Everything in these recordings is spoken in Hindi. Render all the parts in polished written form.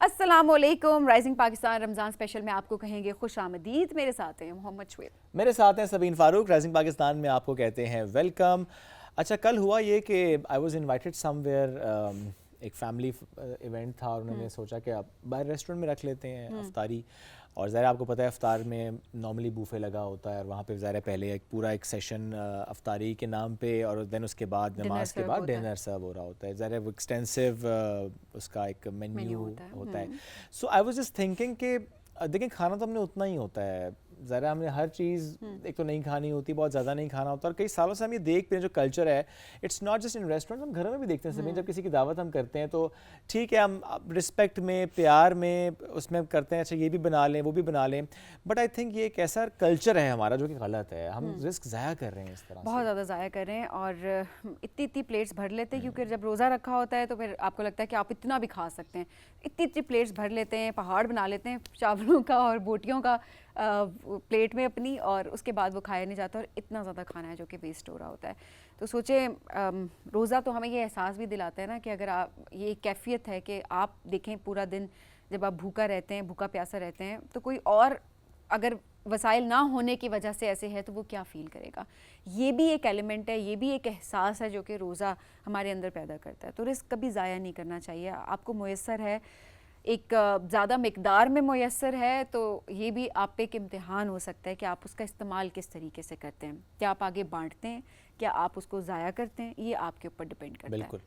अस्सलामुअलैकुम। राइजिंग पाकिस्तान रमज़ान स्पेशल में आपको कहेंगे खुश आमदीद। मेरे साथ हैं मोहम्मद शुएब, मेरे साथ हैं सबीन फारूक। राइजिंग पाकिस्तान में आपको कहते हैं वेलकम। अच्छा, कल हुआ ये कि आई वाज इनवाइटेड समवेयर, एक फैमिली इवेंट था और उन्होंने सोचा कि आप बाहर रेस्टोरेंट में रख लेते हैं अफ्तारी। और ज़ाहिर आपको पता है अफ्तार में नॉर्मली बूफे लगा होता है और वहाँ पे ज़ाहिर पहले एक पूरा एक सेशन अफ्तारी के नाम पे और देन उसके बाद नमाज के बाद डिनर सर्व हो रहा होता है। ज़ाहिर वो एक्सटेंसिव उसका एक मेन्यू होता है। सो आई वाज जस्ट थिंकिंग कि देखिए खाना तो हमने उतना ही होता है, ज़रा हमने हर चीज़ एक तो नहीं खानी होती, बहुत ज़्यादा नहीं खाना होता। और कई सालों से हम ये देखते हैं जो कल्चर है, it's not just in restaurant, हम घरों में भी देखते हैं। सभी जब किसी की दावत हम करते हैं तो ठीक है, हम रिस्पेक्ट में प्यार में उसमें करते हैं, अच्छा ये भी बना लें वो भी बना लें, बट आई थिंक ये एक ऐसा कल्चर है हमारा जो कि गलत है। हम रिस्क ज़ाया कर रहे हैं इस तरह, बहुत ज़्यादा ज़ाया कर रहे हैं और इतनी प्लेट्स भर लेते हैं क्योंकि जब रोज़ा रखा होता है तो फिर आपको लगता है कि आप इतना भी खा सकते हैं। इतनी प्लेट्स भर लेते हैं, पहाड़ बना लेते हैं चावलों का और बोटियों का प्लेट में अपनी, और उसके बाद वो खाया नहीं जाता और इतना ज़्यादा खाना है जो कि वेस्ट हो रहा होता है। तो सोचें रोज़ा तो हमें ये एहसास भी दिलाता है ना कि अगर आप, ये एक कैफियत है कि आप देखें पूरा दिन जब आप भूखा रहते हैं, भूखा प्यासा रहते हैं, तो कोई और अगर वसाइल ना होने की वजह से ऐसे है तो वो क्या फ़ील करेगा। ये भी एक एलिमेंट है, ये भी एक एहसास है जो कि रोज़ा हमारे अंदर पैदा करता है। तो रिस्क कभी ज़ाया नहीं करना चाहिए। आपको मुयस्सर है, एक ज़्यादा मिकदार में मुयस्सर है, तो ये भी आप पे एक इम्तिहान हो सकता है कि आप उसका इस्तेमाल किस तरीके से करते हैं। क्या आप आगे बांटते हैं, क्या आप उसको ज़ाया करते हैं, ये आपके ऊपर डिपेंड करता है। बिल्कुल।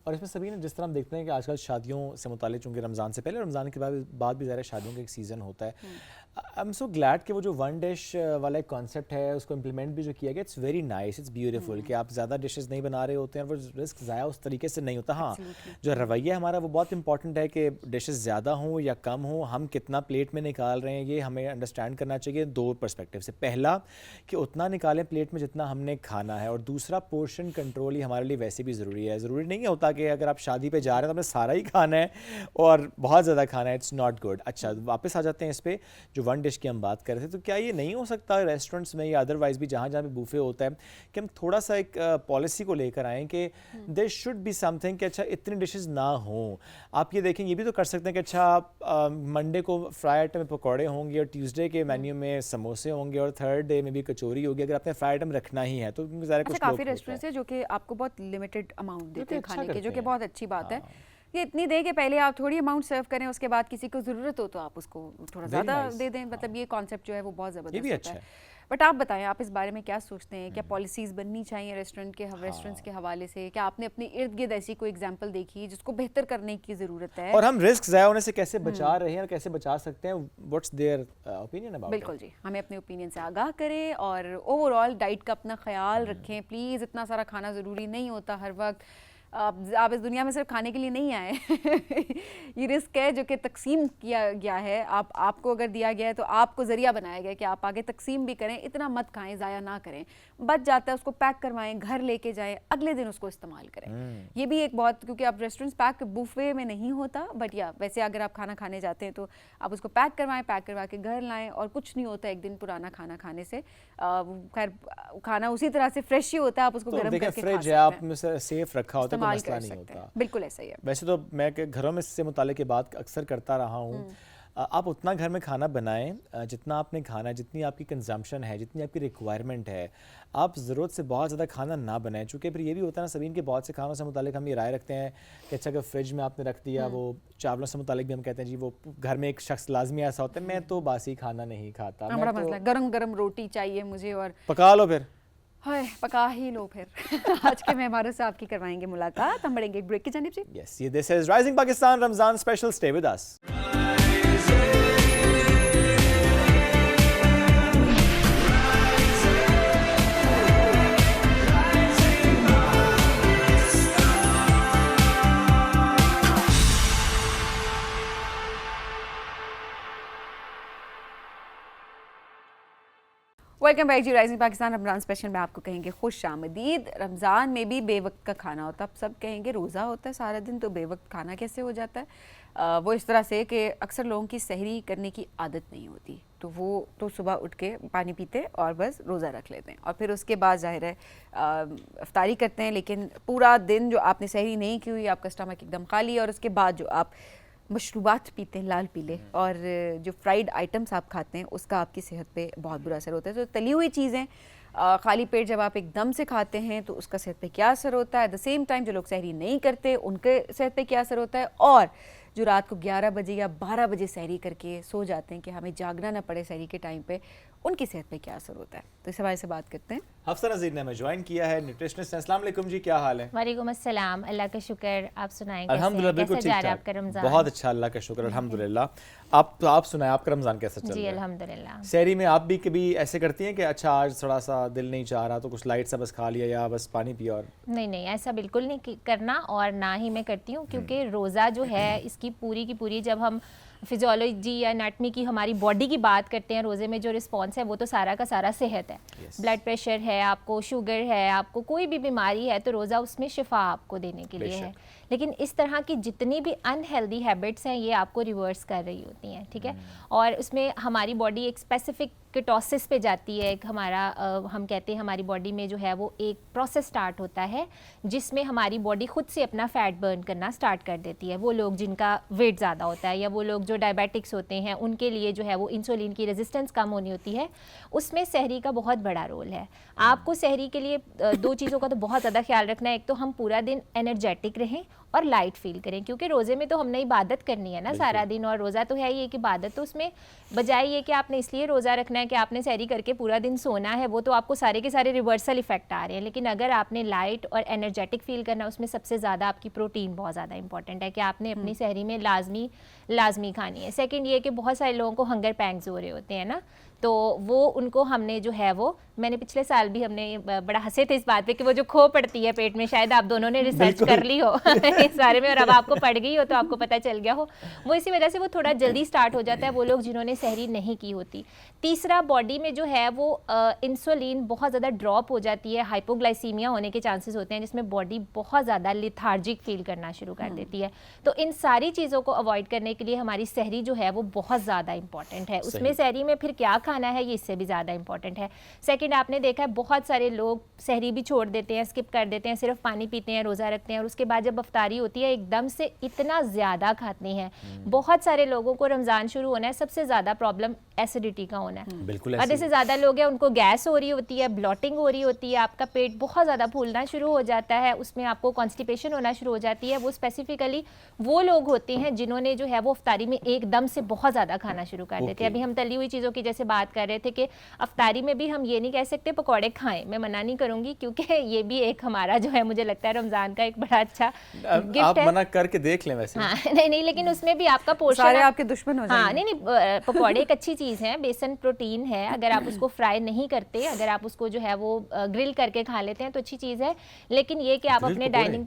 और इसमें सभी ने जिस तरह हम देखते हैं कि आजकल शादियों से मुतालिक, चूँकि रमज़ान से पहले रमज़ान के बाद भी ज़्यादा शादियों का एक सीज़न होता है। आई एम सो ग्लैड कि वो जो वन डिश वाला एक कॉन्सेप्ट है उसको इम्प्लीमेंट भी जो किया गया, it's very nice, it's beautiful कि आप ज़्यादा डिशेस नहीं बना रहे होते हैं, वो रिस्क ज़ाया उस तरीके से नहीं होता। हाँ, जो रवैया हमारा वो बहुत इंपॉर्टेंट है कि डिशेस ज़्यादा हों या कम हों, हम कितना प्लेट में निकाल रहे हैं ये हमें अंडरस्टैंड करना चाहिए दो पर्सपेक्टिव से। पहला कि उतना निकालें प्लेट में जितना हमने खाना है, और दूसरा पोर्शन कंट्रोल ही हमारे लिए वैसे भी ज़रूरी है। ज़रूरी नहीं होता कि अगर आप शादी पे जा रहे हैं तो आपने सारा ही खाना है और बहुत ज़्यादा खाना है, इट्स नॉट गुड। अच्छा, वापस आ जाते हैं इस पे जो वन डिश की हम बात कर रहे थे। तो क्या ये नहीं हो सकता रेस्टोरेंट्स में या अदरवाइज भी जहाँ जहाँ पे बूफे होता है कि हम थोड़ा सा एक पॉलिसी को लेकर आएँ कि देयर शुड बी समथिंग कि अच्छा इतने डिशेस ना हों। आप ये देखें, ये भी तो कर सकते हैं कि अच्छा मंडे को फ्राई आइटम में पकौड़े होंगे और ट्यूसडे के मेन्यू में समोसे होंगे और थर्ड डे में भी कचौरी होगी, अगर आपने फ्राई आइटम रखना ही है तो। अच्छा, काफ़ी रेस्टोरेंट्स है जो कि आपको बहुत लिमिटेड अमाउंट देते हैं खाने के, जो कि बहुत अच्छी बात है। ये इतनी दे कि पहले आप थोड़ी अमाउंट सर्व करें, उसके बाद किसी को ज़रूरत हो तो आप उसको थोड़ा ज़्यादा दे दें। मतलब ये कॉन्सेप्ट जो है वो बहुत ज़बरदस्त होता है। बट आप बताएं, आप इस बारे में क्या सोचते हैं? क्या पॉलिसीज़ बननी चाहिए रेस्टोरेंट्स के हवाले से? क्या आपने अपनी इर्द गिर्द ऐसी कोई एग्जांपल देखी जिसको बेहतर करने की ज़रूरत है? और हम रिस्क ज़ाया होने से कैसे बचा रहे हैं और कैसे बचा सकते हैं? What's their opinion about? बिल्कुल जी, हमें अपने ओपिनियन से आगाह करें और ओवरऑल डाइट का अपना ख्याल रखें प्लीज़। इतना सारा खाना ज़रूरी नहीं होता हर वक्त। आप इस दुनिया में सिर्फ खाने के लिए नहीं आए ये रिस्क है जो कि तकसीम किया गया है। आपको अगर दिया गया है तो आपको ज़रिया बनाया गया है कि आप आगे तकसीम भी करें। इतना मत खाएं, ज़ाया ना करें। बच जाता है उसको पैक करवाएं, घर लेके जाएं, अगले दिन उसको इस्तेमाल करें। ये भी एक बहुत, क्योंकि आप रेस्टोरेंट्स पैक बुफे में नहीं होता, बट या वैसे अगर आप खाना खाने जाते हैं तो आप उसको पैक करवाएं, पैक करवा के घर लाएँ। और कुछ नहीं होता एक दिन पुराना खाना खाने से। खैर खाना उसी तरह से फ्रेश ही होता है, आप उसको गर्म करके खा सकते हैं। आप सेफ रखा होता है, मसला नहीं होता। बिल्कुल ऐसा ही है। वैसे तो मैं घरों में इससे मुतालिक की बात अक्सर करता रहा हूँ। आप उतना घर में खाना बनाएं जितना आपने खाना है, जितनी आपकी कंजम्पशन है, जितनी आपकी रिक्वायरमेंट है। आप ज़रूरत से बहुत ज़्यादा खाना ना बनाएं, चूँकि फिर ये भी होता है ना सबीन के बहुत से खानों से मुतालिक हम ये राय रखते हैं कि अच्छा अगर फ्रिज में आपने रख दिया, वो चावलों से मुतालिक भी हम कहते हैं जी वो घर में एक शख्स लाजमी ऐसा होता है, मैं तो बासी खाना नहीं खाता, बड़ा मसला, गरम गरम रोटी चाहिए मुझे और पका लो फिर। हाय पका ही लो फिर। आज के मेहमानों से आपकी करवाएंगे मुलाकात, हम बढ़ेंगे एक ब्रेक की जानिब से। यस, ये this is rising Pakistan Ramzan special, stay with us. Welcome back जी, राइजिंग पाकिस्तान रमज़ान स्पेशल में आपको कहेंगे खुश आमदीद। रमज़ान में भी बेवक्त का खाना होता है। आप सब कहेंगे रोज़ा होता है सारा दिन तो बेवक्त खाना कैसे हो जाता है? वो इस तरह से कि अक्सर लोगों की सहरी करने की आदत नहीं होती, तो वो तो सुबह उठ के पानी पीते और बस रोज़ा रख लेते हैं और फिर उसके बाद ज़ाहिर है अफ्तारी करते हैं। लेकिन पूरा दिन जो आपने सहरी नहीं की हुई, आपका स्टमक एकदम खाली, और उसके बाद जो आप मशरूबात पीते हैं लाल पीले और जो फ्राइड आइटम्स आप खाते हैं उसका आपकी सेहत पे बहुत बुरा असर होता है। तो तली हुई चीज़ें खाली पेट जब आप एकदम से खाते हैं तो उसका सेहत पे क्या असर होता है, एट द सेम टाइम जो लोग सहरी नहीं करते उनके सेहत पे क्या असर होता है, और जो रात को 11 बजे या 12 बजे सहरी करके सो जाते हैं कि हमें जागना ना पड़े सहरी के टाइम पे, उनकी सेहत पे क्या असर होता है। तो इस हवाले से बात करते हैं। हफ्सा नज़ीर ने हमें ज्वाइन किया है, न्यूट्रिशनिस्ट। अस्सलाम वालेकुम जी, क्या हाल है? वालेकुम अस्सलाम, अल्लाह का शुक्र, आप सुनाएं? अल्हम्दुलिल्लाह बिल्कुल ठीक ठाक, आपका रमजान? बहुत अच्छा, अल्लाह का शुक्र, अल्हम्दुलिल्लाह। आप सुनाएं, आपका रमजान कैसा चल जी रहा है? अल्हम्दुलिल्लाह। सहरी में आप भी कभी ऐसे करती हैं कि अच्छा आज थोड़ा सा दिल नहीं चाह रहा तो कुछ लाइट सा बस खा लिया या बस पानी पिया? और नहीं, ऐसा बिल्कुल नहीं करना और ना ही मैं करती हूँ, क्योंकि रोज़ा जो है इसकी पूरी की पूरी, जब हम फिजियोलॉजी या एनाटमी की हमारी बॉडी की बात करते हैं, रोज़े में जो रिस्पॉन्स है वो तो सारा का सारा सेहत है। ब्लड प्रेशर है, आपको शुगर है, आपको कोई भी बीमारी है, तो रोज़ा उसमें शिफा आपको देने के लिए है। लेकिन इस तरह की जितनी भी अनहेल्दी हैबिट्स हैं ये आपको रिवर्स कर रही होती हैं, ठीक है। और उसमें हमारी बॉडी एक स्पेसिफिक कीटोसिस पे जाती है। एक हमारा हम कहते हैं हमारी बॉडी में जो है वो एक प्रोसेस स्टार्ट होता है जिसमें हमारी बॉडी खुद से अपना फैट बर्न करना स्टार्ट कर देती है। वो लोग जिनका वेट ज़्यादा होता है या वो लोग जो डायबिटिक्स होते हैं उनके लिए जो है वो इंसुलिन की रेजिस्टेंस कम होनी होती है, उसमें सहरी का बहुत बड़ा रोल है। आपको सहरी के लिए दो चीज़ों का तो बहुत ज़्यादा ख्याल रखना है। एक तो हम पूरा दिन एनर्जेटिक रहें और लाइट फील करें, क्योंकि रोज़े में तो हमने इबादत करनी है ना सारा दिन, और रोज़ा तो है ही एक इबादत। तो उसमें बजाय ये कि आपने इसलिए रोज़ा रखना है कि आपने सहरी करके पूरा दिन सोना है, वो तो आपको सारे के सारे रिवर्सल इफेक्ट आ रहे हैं। लेकिन अगर आपने लाइट और एनर्जेटिक फील करना, उसमें सबसे ज़्यादा आपकी प्रोटीन बहुत ज़्यादा इंपॉर्टेंट है कि आपने अपनी सहरी में लाजमी खानी है। सेकेंड ये कि बहुत सारे लोगों को हंगर पैंग्स हो रहे होते हैं ना, तो वो उनको हमने जो है वो, मैंने पिछले साल भी हमने बड़ा हंसे थे इस बात पे कि वो जो खो पड़ती है पेट में, शायद आप दोनों ने रिसर्च कर ली हो इस बारे में और अब आपको पड़ गई हो तो आपको पता चल गया हो, वो इसी वजह से वो थोड़ा जल्दी स्टार्ट हो जाता है, वो लोग जिन्होंने सहरी नहीं की होती। तीसरा, बॉडी में जो है वो इंसुलिन बहुत ज़्यादा ड्रॉप हो जाती है, हाइपोग्लाइसीमिया होने के चांसेस होते हैं, जिसमें बॉडी बहुत ज़्यादा लिथार्जिक फील करना शुरू कर देती है। तो इन सारी चीज़ों को अवॉइड करने के लिए हमारी सहरी जो है वो बहुत ज़्यादा इंपॉर्टेंट है। उसमें सहरी में फिर क्या खाना है ये इससे भी ज़्यादा इंपॉर्टेंट है। सेकंड, आपने देखा है बहुत सारे लोग सहरी भी छोड़ देते हैं, स्किप कर देते हैं, सिर्फ पानी पीते हैं, रोज़ा रखते हैं, और उसके बाद जब अफ्तारी होती है एकदम से इतना ज़्यादा खाते हैं। बहुत सारे लोगों को रमज़ान शुरू होना है, सबसे ज़्यादा प्रॉब्लम एसिडिटी का होना है। बिल्कुल, आधे से ज़्यादा लोग हैं उनको गैस हो रही होती है, ब्लॉटिंग हो रही होती है, आपका पेट बहुत ज़्यादा फूलना शुरू हो जाता है, उसमें आपको कॉन्स्टिपेशन होना शुरू हो जाती है। वो स्पेसिफिकली वो लोग होते हैं जिन्होंने जो है वो अफ्तारी में एकदम से बहुत ज़्यादा खाना शुरू कर देते हैं। अभी हम तली हुई चीज़ों की जैसे बात कर रहे थे कि अफ्तारी में भी हम ये नहीं कह सकते पकौड़े खाएं, मैं मना नहीं करूंगी, क्योंकि ये भी एक हमारा जो है मुझे लगता है रमज़ान का एक बड़ा अच्छा गिफ्ट आप है। मना करके देख लें वैसे। हाँ, नहीं, लेकिन उसमें भी आपका पोर्शन, सारे आपके दुश्मन हो हाँ, जाएंगे। नहीं, पकौड़े एक अच्छी चीज़ है, बेसन प्रोटीन है। अगर आप उसको फ्राई नहीं करते, अगर आप उसको जो है वो ग्रिल करके खा लेते हैं तो अच्छी चीज़ है। लेकिन ये कि आप अपने डाइनिंग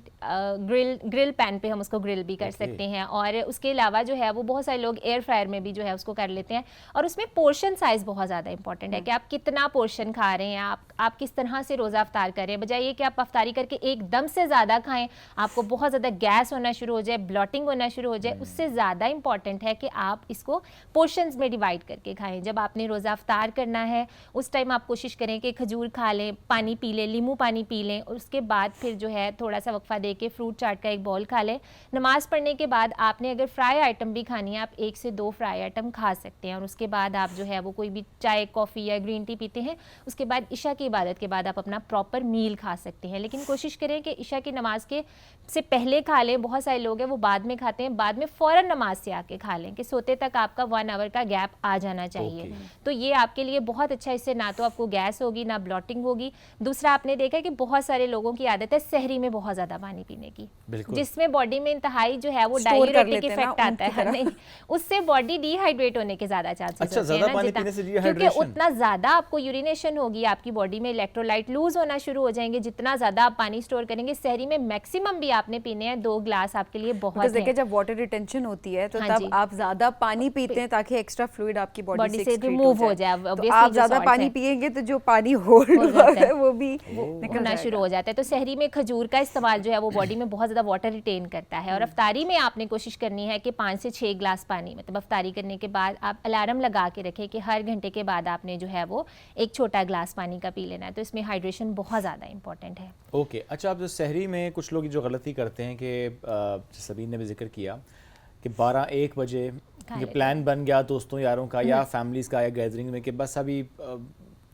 ग्रिल पैन पे हम उसको ग्रिल भी कर सकते हैं, और उसके अलावा जो है वो बहुत सारे लोग एयर फ्रायर में भी जो है उसको कर लेते हैं। और उसमें पोर्शन साइज़ बहुत ज़्यादा इंपॉर्टेंट है कि आप कितना पोर्शन खा रहे हैं, आप किस तरह से रोज़ा अफ्तार कर रहे हैं। बजाय ये कि आप अफ्तारी करके एकदम से ज़्यादा खाएं, आपको बहुत ज़्यादा गैस होना शुरू हो जाए, ब्लॉटिंग होना शुरू हो जाए, उससे ज़्यादा इंपॉर्टेंट है कि आप इसको पोर्शंस में डिवाइड करके खाएं। जब आपने रोज़ा अफ्तार करना है उस टाइम आप कोशिश करें कि खजूर खा लें, पानी पी लें, नींबू पानी पी लें, और उसके बाद फिर जो है थोड़ा सा वक्फा दे के फ्रूट चाट का एक बॉल खा लें। नमाज़ पढ़ने के बाद आपने अगर फ्राई आइटम भी खानी है, आप 1 से 2 फ्राई आइटम खा सकते हैं, और उसके बाद आप जो है वो कोई भी चाय, कॉफ़ी या ग्रीन टी पीते हैं, उसके बाद इशा की इबादत के बाद आप अपना प्रॉपर मील खा सकते हैं। लेकिन कोशिश करें कि इशा की नमाज के से पहले खा लें। बहुत सारे लोग हैं वो बाद में खाते हैं, बाद में फ़ौरन नमाज से आके खा लें कि सोते तक आपका 1 आवर का गैप आ जाना चाहिए। तो ये आपके लिए बहुत अच्छा, इससे ना तो आपको गैस होगी ना ब्लॉटिंग होगी। दूसरा, आपने देखा कि बहुत सारे लोगों की आदत है सहरी में बहुत ज़्यादा पानी पीने की, जिसमें बॉडी में इंतहाई जो है वो डाययूरेटिक इफेक्ट आता है। नहीं, उससे बॉडी डिहाइड्रेट होने के ज़्यादा चांसेस होते हैं ना, क्योंकि उतना ज़्यादा आपको यूरिनेशन होगी, आपकी बॉडी में इलेक्ट्रोलाइट लूज होना शुरू हो जाएंगे। जितना ज़्यादा आप पानी स्टोर करेंगे, सहरी में मैक्सिमम भी आपने पीने हैं 2 ग्लास आपके लिए बहुत है। देखिए जब वाटर रिटेंशन होती है तो तब आप ज्यादा पानी पीते हैं ताकि एक्स्ट्रा फ्लूइड आपकी बॉडी से रिमूव हो जाए। तो आप ज्यादा पानी पिएंगे तो जो पानी होल्ड है वो भी निकलना शुरू हो जाता है। तो सहरी में खजूर का इस्तेमाल जो है वो बॉडी में बहुत ज़्यादा वाटर रिटेन करता है। और अफ्तारी में आपने कोशिश करनी है कि 5 से 6 ग्लास पानी, मतलब अफ्तारी करने के बाद आप अलार्म लगा के रखें कि हर घंटे के बाद आपने जो है वो एक छोटा ग्लास पानी का पी लेना है। तो इसमें हाइड्रेशन बहुत ज़्यादा इंपॉर्टेंट है। ओके, अच्छा, आप जो सहरी में कुछ लोग जो गलती करते हैं कि सबीन ने भी जिक्र किया कि 12-1 बजे ये प्लान बन गया दोस्तों यारों का या फैमिलीज़ का या गैदरिंग में कि बस अभी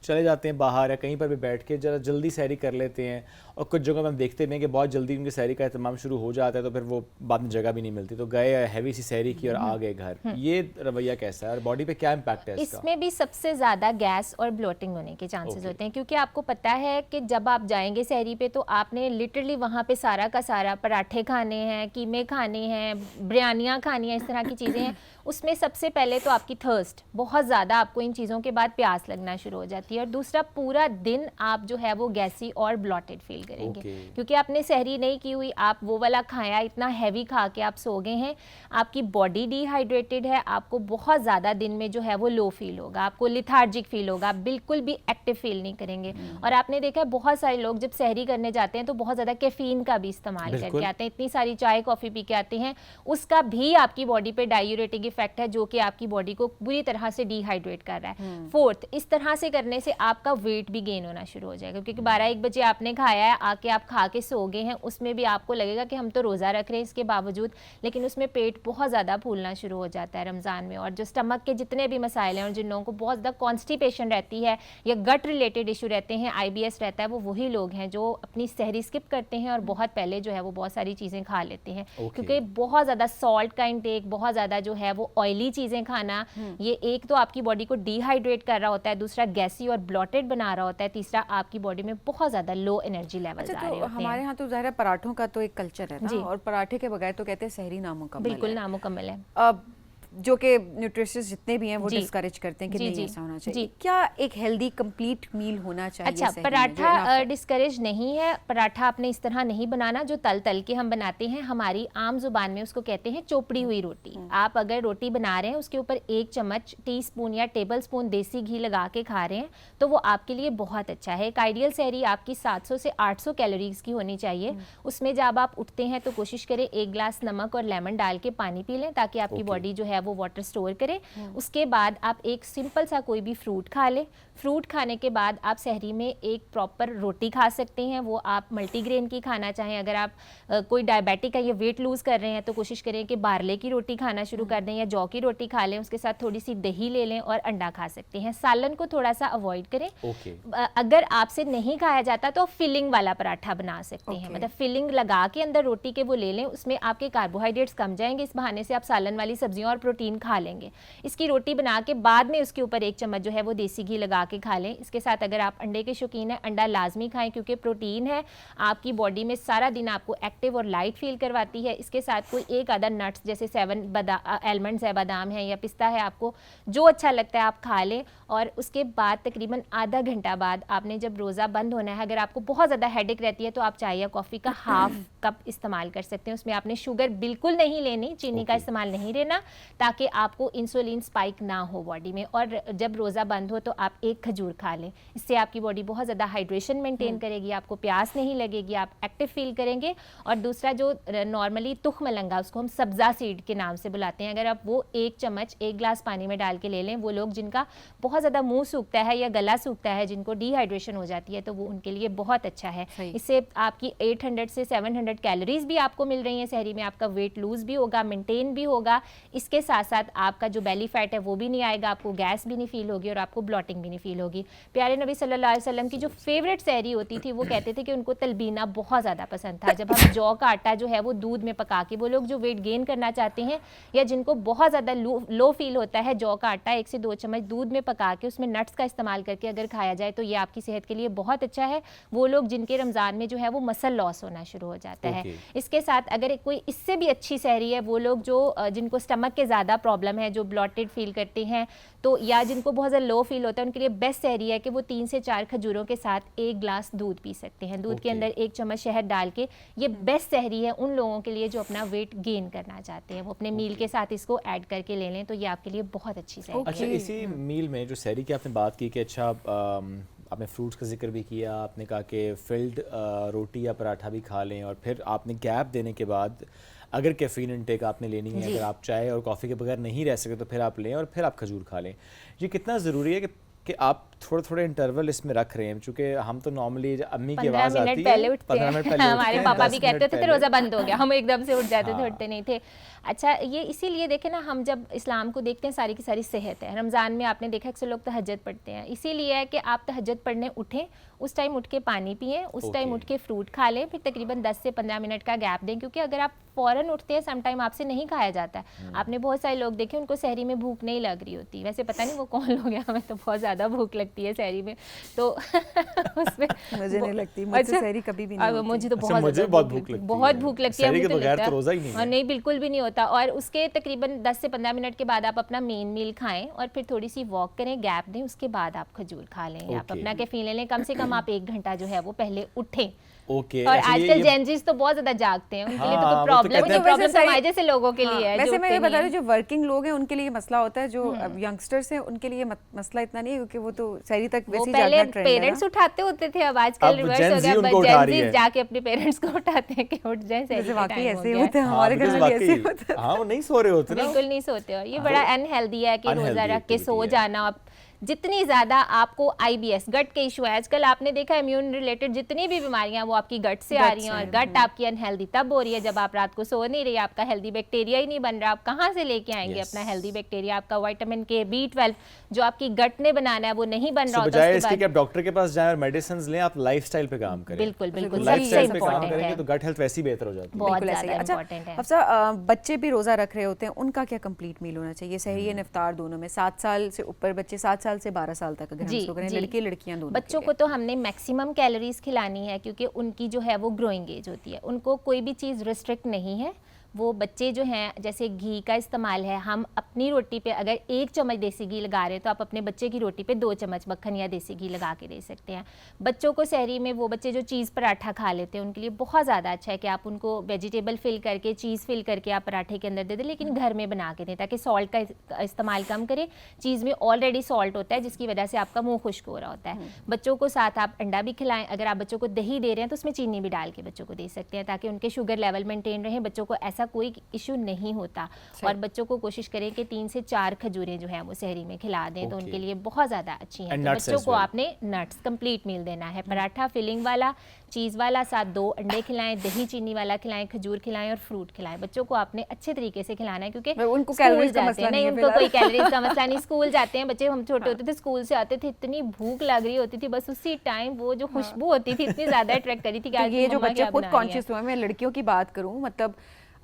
चले जाते हैं बाहर या कहीं पर भी बैठ के जरा जल्दी सहरी कर लेते हैं, और कुछ जगह में हम देखते हैं कि बहुत जल्दी उनकी सहरी का एहतमाम शुरू हो जाता है तो फिर वो बाद में जगह भी नहीं मिलती, तो गए हैवी सी सहरी की और आ गए घर। ये रवैया कैसा है और बॉडी पे क्या इम्पैक्ट है इसका? इसमें भी सबसे ज़्यादा गैस और ब्लोटिंग होने के चांसेस होते हैं, क्योंकि आपको पता है कि जब आप जाएंगे सहरी पे तो आपने लिटरली वहाँ पे सारा का सारा पराठे खाने हैं, कीमे खाने हैं, बिरयानियाँ खानी हैं, इस तरह की चीज़ें हैं। उसमें सबसे पहले तो आपकी थर्स्ट बहुत ज़्यादा, आपको इन चीज़ों के बाद प्यास लगना शुरू हो जाती है, और दूसरा पूरा दिन आप जो है वो गैसी और ब्लॉटेड फील करेंगे, क्योंकि आपने सहरी नहीं की हुई, आप वो वाला खाया, इतना हैवी खा के आप सो गए हैं, आपकी बॉडी डिहाइड्रेटेड है, आपको बहुत ज़्यादा दिन में जो है वो लो फील होगा, आपको लिथार्जिक फील होगा, आप बिल्कुल भी एक्टिव फील नहीं करेंगे। और आपने देखा है बहुत सारे लोग जब सहरी करने जाते हैं तो बहुत ज़्यादा कैफीन का भी इस्तेमाल करके आते हैं, इतनी सारी चाय कॉफ़ी पी के आते हैं, उसका भी आपकी बॉडी पे डायूरेटिक इफेक्ट है जो कि आपकी बॉडी को पूरी तरह से डिहाइड्रेट कर रहा है। फोर्थ, इस तरह से करने से आपका वेट भी गेन होना शुरू हो जाएगा, क्योंकि 12-1 बजे आपने खाया है, आके आप खा के सो गए हैं, उसमें भी आपको लगेगा कि हम तो रोज़ा रख रहे हैं इसके बावजूद, लेकिन उसमें पेट बहुत ज़्यादा फूलना शुरू हो जाता है रमज़ान में। और जो स्टमक के जितने भी मसाइल हैं और जिन लोगों को बहुत ज़्यादा कॉन्स्टिपेशन रहती है या गट रिलेटेड इशू रहते हैं, IBS रहता है, वो वही लोग हैं जो अपनी सहरी स्किप करते हैं और बहुत पहले जो है वो बहुत सारी चीज़ें खा लेते हैं, क्योंकि बहुत ज़्यादा सॉल्ट का इंटेक, बहुत ज़्यादा जो है वो ऑयली चीज़ें खाना, ये एक तो आपकी बॉडी को डिहाइड्रेट कर रहा होता है, दूसरा गैसी और ब्लॉटेड बना रहा होता है, तीसरा आपकी बॉडी में बहुत ज़्यादा लो एनर्जी लेवल्स आ रहे होते हैं। हमारे यहाँ तो ज़ाहिर है पराठों का तो एक कल्चर है ना, और पराठे के बगैर तो कहते हैं सहरी नामुकम्मल है। बिल्कुल नामुकम्मल है। अब जो कि न्यूट्रिशियस्ट जितने भी हैं वो डिस्करेज करते हैं कि नहीं ऐसा होना चाहिए। क्या एक हेल्दी कंप्लीट मील होना चाहिए? अच्छा, पराठा डिस्करेज नहीं है, पराठा आपने इस तरह नहीं बनाना जो तल के हम बनाते हैं, हमारी आम जुबान में उसको कहते हैं चोपड़ी हुई रोटी। आप अगर रोटी बना रहे हैं उसके ऊपर 1 चम्मच टीस्पून या टेबल स्पून देसी घी लगा के खा रहे हैं तो वो आपके लिए बहुत अच्छा है। एक आइडियल सहरी आपकी 700 से 800 कैलोरीज की होनी चाहिए। उसमें जब आप उठते हैं तो कोशिश करें 1 ग्लास नमक और लेमन डाल के पानी पी लें, ताकि आपकी बॉडी जो है वो वाटर स्टोर करे। उसके बाद आप एक सिंपल सा कोई भी फ्रूट खा लें। फ्रूट खाने के बाद आप सहरी में एक प्रॉपर रोटी खा सकते हैं, वो आप मल्टीग्रेन की खाना चाहें। अगर आप कोई डायबिटिक है या वेट लूज़ कर रहे हैं तो कोशिश करें कि बारले की रोटी खाना शुरू कर दें या जौ की रोटी खा लें, उसके साथ थोड़ी सी दही ले लें और अंडा खा सकते हैं। सालन को थोड़ा सा अवॉइड करें। अगर आपसे नहीं खाया जाता तो फिलिंग वाला पराठा बना सकते हैं, मतलब फिलिंग लगा के अंदर रोटी के वो ले लें, उसमें आपके कार्बोहाइड्रेट्स कम जाएंगे, इस बहाने से आप सालन वाली सब्जियां और प्रोटीन खा लेंगे। इसकी रोटी बना के बाद में उसके ऊपर 1 चम्मच जो है वो देसी घी लगा के खा लें। इसके साथ अगर आप अंडे के शौकीन हैं, अंडा लाजमी खाएं, क्योंकि प्रोटीन है, आपकी बॉडी में सारा दिन आपको एक्टिव और लाइट फील करवाती है। इसके साथ कोई एक आधा नट्स जैसे 7 आलमंड्स है, बादाम है या पिस्ता है, आपको जो अच्छा लगता है आप खा लें। और उसके बाद तकरीबन आधा घंटा बाद आपने जब रोज़ा बंद होना है, अगर आपको बहुत ज़्यादा हेडेक रहती है तो आप चाय या कॉफ़ी का हाफ कप इस्तेमाल कर सकते हैं। उसमें आपने शुगर बिल्कुल नहीं लेनी, चीनी का इस्तेमाल नहीं लेना, ताकि आपको इंसुलिन स्पाइक ना हो बॉडी में। और जब रोज़ा बंद हो तो आप 1 खजूर खा लें, इससे आपकी बॉडी बहुत ज़्यादा हाइड्रेशन मेंटेन करेगी, आपको प्यास नहीं लगेगी, आप एक्टिव फील करेंगे। और दूसरा जो नॉर्मली तुख मलंगा, उसको हम सब्ज़ा सीड के नाम से बुलाते हैं, अगर आप वो 1 चम्मच 1 ग्लास पानी में डाल के ले लें, वो लोग जिनका बहुत ज़्यादा मुंह सूखता है या गला सूखता है, जिनको डिहाइड्रेशन हो जाती है, तो वो उनके लिए बहुत अच्छा है। इससे आपकी 800 से 700 कैलोरीज भी आपको मिल रही हैं सहरी में, आपका वेट लूज़ भी होगा, मेंटेन भी होगा। इसके साथ साथ आपका जो बेली फैट है वो भी नहीं आएगा, आपको गैस भी नहीं फील होगी और आपको ब्लॉटिंग भी नहीं फील होगी। प्यारे नबी सल्लल्लाहु अलैहि वसल्लम की जो फेवरेट सहरी होती थी, वो कहते थे कि उनको तलबीना बहुत ज़्यादा पसंद था। जब हम जौ का आटा जो है वो दूध में पका के, वो लोग जो वेट गेन करना चाहते हैं या जिनको बहुत ज़्यादा लो फील होता है, जौ का आटा 1 से 2 चम्मच दूध में पका के उसमें नट्स का इस्तेमाल करके अगर खाया जाए तो ये आपकी सेहत के लिए बहुत अच्छा है। वो लोग जिनके रमज़ान में जो है वो मसल लॉस होना शुरू हो जाता है। इसके साथ अगर कोई इससे भी अच्छी सहरी है, वो लोग जो जिनको स्टमक के ज़्यादा प्रॉब्लम है, जो ब्लॉटेड फील करते हैं तो, या जिनको बहुत ज़्यादा लो फील होता है, उनके लिए बेस्ट सहरी है कि वो 3 से 4 खजूरों के साथ 1 ग्लास दूध पी सकते हैं। दूध के अंदर 1 चम्मच शहद डाल के, ये बेस्ट सहरी है उन लोगों के लिए जो अपना वेट गेन करना चाहते हैं, वो अपने मील के साथ इसको ऐड करके ले लें तो ये आपके लिए बहुत अच्छी सहरी है। अच्छा, इसी मील में जो सहरी की आपने बात की कि अच्छा आपने फ्रूट्स का जिक्र भी किया, आपने कहा कि फिल्ड रोटी या पराठा भी खा लें, और फिर आपने गैप देने के बाद अगर कैफीन इंटेक आपने लेनी है, अगर आप चाय और कॉफ़ी के बगैर नहीं रह सकते तो फिर आप लें और फिर आप खजूर खा लें। ये कितना ज़रूरी है कि आप थोड़े थोड़े इंटरवल इसमें रख रहे हैं, चूंकि हम तो नॉर्मली अम्मी की 15 आवाज़ मिनट आती है पहले उठते 15 मिनट हैं। पहले हमारे उठते हैं, पापा 10 भी मिनट कहते थे पहले। रोज़ा बंद हो गया, हम एकदम से उठ जाते थे, हाँ। उठते नहीं थे। अच्छा, ये इसीलिए देखें ना, हम जब इस्लाम को देखते हैं सारी की सारी सेहत है। रमज़ान में आपने देखा अक्सर लोग तहज्जुद पढ़ते हैं, इसीलिए है कि आप तहज्जुद पढ़ने उठें, उस टाइम उठ के पानी पिएं, उस टाइम उठ के फ्रूट खा लें, फिर तकरीबन 10 से 15 मिनट का गैप दें, क्योंकि अगर आप फ़ौरन उठते हैं सम टाइम आपसे नहीं खाया जाता है। आपने बहुत सारे लोग देखे उनको सहरी में भूख नहीं लग रही होती, वैसे पता नहीं वो कौन लोग हैं, हमें तो बहुत ज़्यादा भूख लगती है सहरी में, तो उसमें मुझे नहीं लगती, मुझे सहरी कभी भी नहीं होती। मुझे तो अच्छा, बहुत मुझे ज़्यादा बहुत भूख लगती है। बहुत भूख लगती है सहरी के मुझे बगैर लगता तो है। रोज़ा ही नहीं है। हाँ, नहीं बिल्कुल भी नहीं होता। और उसके तकरीबन 10 से 15 मिनट के बाद आप अपना मेन मील खाएं और फिर थोड़ी सी वॉक करें, गैप दें, उसके बाद आप खजूर खा लें या आप Okay. अपना कैफीन ले लें। कम से कम आप 1 घंटा जो है वो पहले उठें। ओके, और अच्छा, आजकल जेंजीज तो बहुत ज्यादा जागते हैं, उनके लिए तो हाँ, कोई वो तो प्रॉब्लम कहते नहीं, हैं- प्रॉब्लम तो वैसे हमारे जैसे लोगों के लिए है। वैसे जो मैं उठते ये बता नहीं रही हूँ, जो वर्किंग लोग हैं उनके लिए मसला होता है, जो यंगस्टर्स हैं उनके लिए मसला इतना नहीं है, क्योंकि वो तो सहरी तक वो वैसे ही पहले जागना ट्रेंड है पेरेंट्स ना। उठाते होते थे, अब आजकल अब रिवर्स Gen हो Z गया, उनको उठा रही जेंजीज है। जाके अपने पेरेंट्स को उठाते हैं कि उठ जाए, सहरी वैसे का वाकई टाइम हो ऐसे ही गया है। होते हैं, हमारे घर because में भी ऐसे ही वाकई- होता है। हाँ, वो नहीं सो रहे होते ना। बिल्कुल नहीं सोते हो, ये बड़ा अनहेल्दी है कि रोजा unhealthy रख के सो activity है। जाना। आप जितनी ज़्यादा आपको IBS गट के इशू है, आजकल आपने देखा इम्यून रिलेटेड जितनी भी बीमारियां वो आपकी गट से आ रही हैं, और गट आपकी अनहेल्दी तब हो रही है जब आप रात को सो नहीं रही, आपका हेल्दी बैक्टीरिया ही नहीं बन रहा। आप कहाँ से लेके आएंगे Yes. अपना हेल्दी बैक्टीरिया? आपका विटामिन के B12 जो आपकी गट ने बनाना है वो नहीं बन रहा होता। बजाय उसके इसके बाद कि आप डॉक्टर के पास जाएं और मेडिसिन लें, आप लाइफस्टाइल पे काम करें। बिल्कुल बिल्कुल लाइफस्टाइल सबसे पे काम इम्पोर्टेंट करेंगे है, तो गट हेल्थ वैसे ही बेहतर हो जाती है। बहुत बिल्कुल ऐसे ही। ज़्यादा अच्छा, इम्पोर्टेंट है। अफसा, बच्चे भी रोज़ा रख रहे होते हैं, उनका क्या कंप्लीट मील होना चाहिए? सहरी और इफ्तार दोनों में 7 साल से ऊपर बच्चे, 7 साल से 12 साल तक अगर हम जी, इसको करें, जी। लड़के लड़कियां दोनों बच्चों के को लिए। तो हमने मैक्सिमम कैलोरीज खिलानी है, क्योंकि उनकी जो है वो ग्रोइंग एज होती है, उनको कोई भी चीज़ रिस्ट्रिक्ट नहीं है। वो बच्चे जो हैं, जैसे घी का इस्तेमाल है, हम अपनी रोटी पे अगर 1 चम्मच देसी घी लगा रहे हैं तो आप अपने बच्चे की रोटी पे 2 चम्मच मक्खन या देसी घी लगा के दे सकते हैं। बच्चों को सहरी में, वो बच्चे जो चीज़ पराठा खा लेते हैं उनके लिए बहुत ज़्यादा अच्छा है कि आप उनको वेजिटेबल फिल करके, चीज़ फिल करके आप पराठे के अंदर दे दें, लेकिन घर में बना के दें, ताकि सॉल्ट का इस्तेमाल कम करें। चीज़ में ऑलरेडी सॉल्ट होता है जिसकी वजह से आपका मुँह खुश्क हो रहा होता है। बच्चों को साथ आप अंडा भी खिलाएं। अगर आप बच्चों को दही दे रहे हैं तो उसमें चीनी भी डाल के बच्चों को दे सकते हैं, ताकि उनके शुगर लेवल मेंटेन रहे, बच्चों को ऐसा कोई इशू नहीं होता। और बच्चों को कोशिश करें कि 3 से 4 खजूरें जो हैं वो सहरी में खिला दें, तो उनके लिए बहुत ज़्यादा अच्छी हैं। And तो nuts बच्चों as को well. आपने नट्स कंप्लीट मील देना है, पराठा फिलिंग वाला, चीज़ वाला, साथ 2 अंडे खिलाएं, दही चीनी वाला खिलाएं, खजूर खिलाएं और फ्रूट खिलाएं। बच्चों को आपने अच्छे तरीके से खिलाना है, क्योंकि उनको स्कूल कैलोरीज का जाते मसला हैं, नहीं है उनको कोई फिलहाल। कैलोरीज का मसला नहीं। स्कूल जाते हैं बच्चे, हम छोटे होते थे स्कूल से आते थे, इतनी भूख लग रही होती थी, बस उसी टाइम वो जो खुशबू होती थी इतनी ज़्यादा अट्रैक्ट करी थी कि तो आज ये जो मम्मा बच्चे क्या खुद बना रही हैं। कॉन्शियस हुए, मैं लड़कियों की बात करूं, मतलब